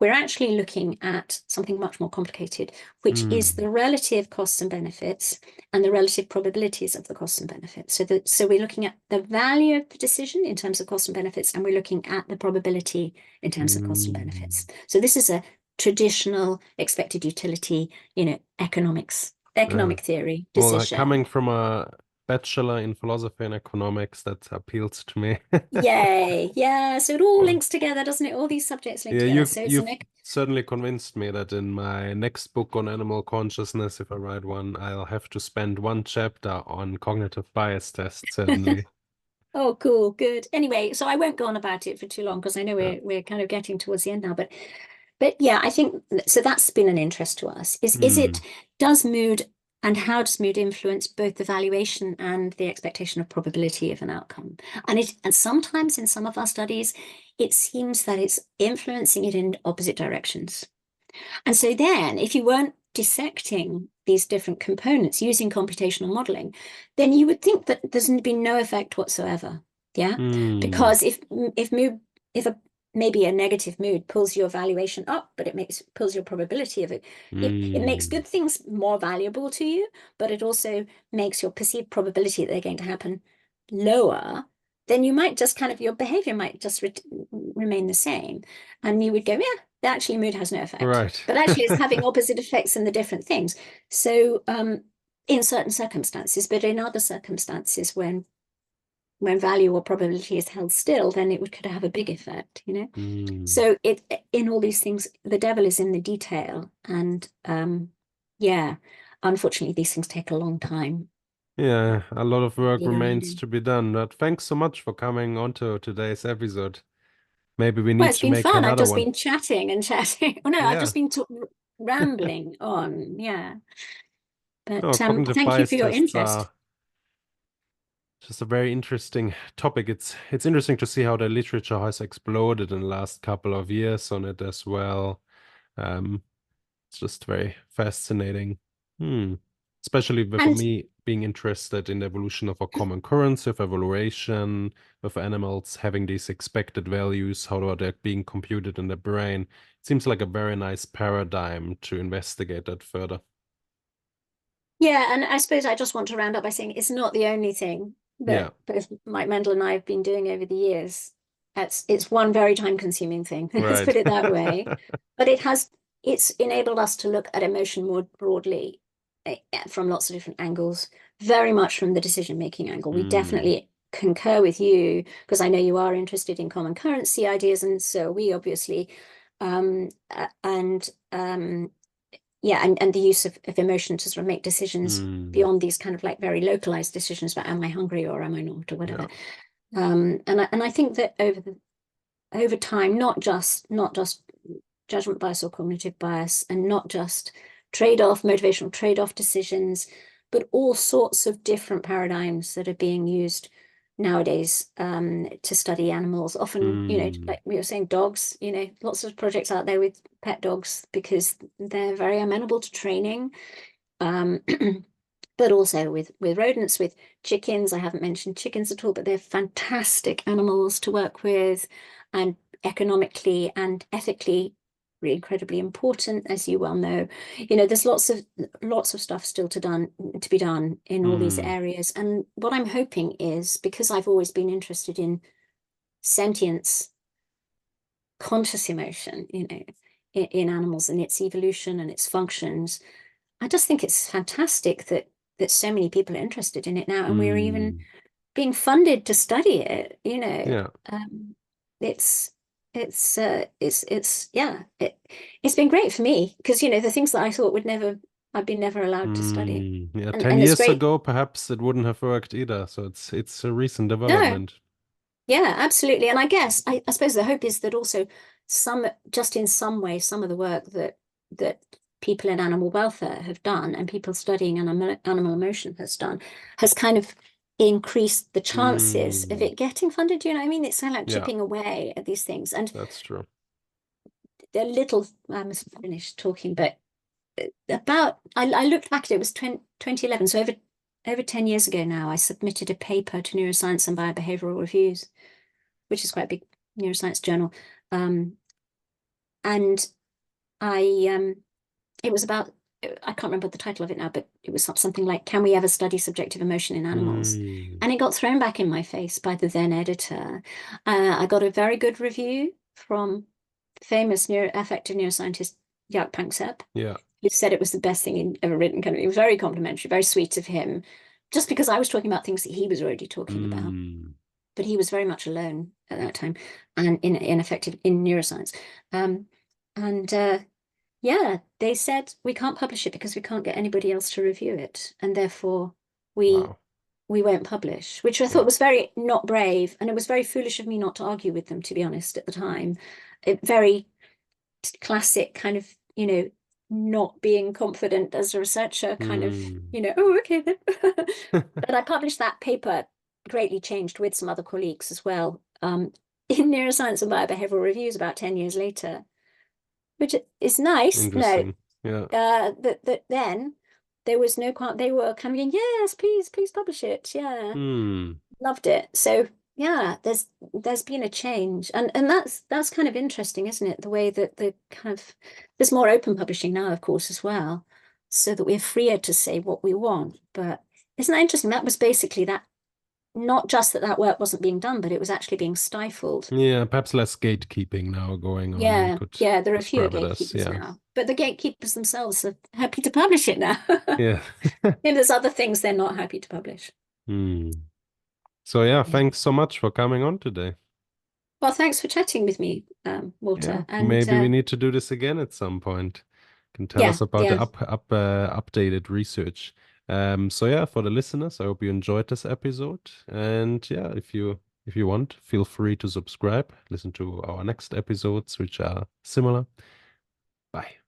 we're actually looking at something much more complicated, which is Hmm. the relative costs and benefits and the relative probabilities of the costs and benefits. So we're looking at the value of the decision in terms of costs and benefits, and we're looking at the probability in terms of costs and benefits. Hmm. So this is a traditional expected utility, you know, Uh, economic theory well, coming decision. from a bachelor in philosophy and economics, that appeals to me. Yay. Yeah. So it all Well, links together, doesn't it? All these subjects link yeah, together. So it's you've certainly convinced me that in my next book on animal consciousness, if I write one, I'll have to spend one chapter on cognitive bias tests, certainly. oh, cool, good. Anyway, so I won't go on about it for too long because I know Yeah. we're kind of getting towards the end now. But yeah, I think so. That's been an interest to us. Is Hmm. it does mood and how does mood influence both the valuation and the expectation of probability of an outcome? And sometimes in some of our studies, it seems that it's influencing it in opposite directions. And so then, if you weren't dissecting these different components using computational modeling, then you would think that there's been no effect whatsoever. Yeah. Hmm. Because if mood, if a maybe a negative mood pulls your valuation up, but it makes pulls your probability of it, it makes Hmm. good things more valuable to you, but it also makes your perceived probability that they're going to happen lower. then you might just kind of, your behavior might just remain the same. And you would go, yeah, actually mood has no effect. Right. But actually it's having opposite effects in the different things. So in certain circumstances, but in other circumstances when value or probability is held still, then it could have a big effect, you know? Mm. So in all these things, the devil is in the detail. And yeah, unfortunately, these things take a long time. Yeah, a lot of work Being around remains in. to be done, but thanks so much for coming onto today's episode. Maybe we Well, need it's to been make fun. I've another just one. been chatting and chatting. Oh no, I've Yeah. just been rambling on. Yeah. No, But cognitive thank you bias for your tests interest. are just a very interesting topic. It's interesting to see how the literature has exploded in the last couple of years on it as well. Um, it's just very fascinating. Hmm. Especially for And me being interested in the evolution of a common currency of evaluation, of animals having these expected values, how are they being computed in the brain. It seems like a very nice paradigm to investigate that further. yeah, and I suppose I just want to round up by saying it's not the only thing Yeah, that both Mike Mendel and I have been doing over the years. It's one very time-consuming thing, let's right. put it that way. But it's enabled us to look at emotion more broadly from lots of different angles, very much from the decision-making angle. We Hmm. definitely concur with you because I know you are interested in common currency ideas, and so we obviously and yeah, and the use of emotion to sort of make decisions Hmm. beyond these kind of like very localized decisions about am I hungry or am I not or Yeah. whatever. And I think that over time, not just judgment bias or cognitive bias, and not just motivational trade-off decisions, but all sorts of different paradigms that are being used nowadays to study animals. Often, Hmm. like we were saying, dogs, lots of projects out there with pet dogs because they're very amenable to training. Um, but also with rodents, with chickens. I haven't mentioned chickens at all, but they're fantastic animals to work with, and economically and ethically really incredibly important, as you well know. There's lots of stuff still to be done in all these Hmm. areas. And what I'm hoping is, because I've always been interested in sentience, conscious emotion, in animals and its evolution and its functions, I just think it's fantastic that so many people are interested in it now, and we're even Hmm. being funded to study it. Yeah. Um, it's yeah, it's been great for me because the things that I thought I'd be never allowed to study, Yeah, and 10 it's years great. ago, perhaps it wouldn't have worked either. So it's a recent No, development. yeah, absolutely. And I guess I suppose the hope is that also just in some way, some of the work that people in animal welfare have done and people studying animal emotion has kind of increased the chances of Hmm. it getting funded. Do you know what I mean? It's kind of like Yeah, chipping away at these things. And that's true. they're little, I must finish talking, but I looked back at it, was 2011, so over 10 years ago now, I submitted a paper to Neuroscience and Biobehavioral Reviews, which is quite a big neuroscience journal. And I it was about, I can't remember the title of it now, but it was something like, Can we ever study subjective emotion in animals? Hmm. And it got thrown back in my face by the then editor. I got a very good review from famous affective neuroscientist Jaak Panksepp, Yeah. who said it was the best thing he'd ever written. Kind of, it was very complimentary, very sweet of him, just because I was talking about things that he was already talking about. Hmm. But he was very much alone at that time, and in effective in neuroscience. Um, and yeah, they said we can't publish it because we can't get anybody else to review it, and therefore we Wow. we won't publish, which I thought Yeah. was very not brave, and it was very foolish of me not to argue with them, to be honest, at the time. Very classic kind of, not being confident as a researcher, kind of, Hmm. oh, okay then. But I published that paper, greatly changed with some other colleagues as well, in Neuroscience and Biobehavioral Reviews about 10 years later, which is nice. No, Interesting. Yeah. that then there was no, they were kind of going, yes, please publish it. Yeah, Hmm. loved it. So yeah, there's been a change, and that's kind of interesting, isn't it? The way that the kind of there's more open publishing now, of course, as well, so that we're freer to say what we want. But isn't that interesting? That was basically that not just that that work wasn't being done, but it was actually being stifled. Yeah, perhaps less gatekeeping now going on. We Yeah, could yeah, there are fewer describe it as, gatekeepers yeah. now, but the gatekeepers themselves are happy to publish it now. Yeah. And there's other things they're not happy to publish. Hmm. So yeah, Yeah. thanks so much for coming on today. Well, thanks for chatting with me, Yeah, Walter. And maybe we need to do this again at some point. Can tell yeah, us about the yeah. updated research. So yeah, for the listeners, I hope you enjoyed this episode. And yeah, if you want, feel free to subscribe, listen to our next episodes, which are similar. Bye.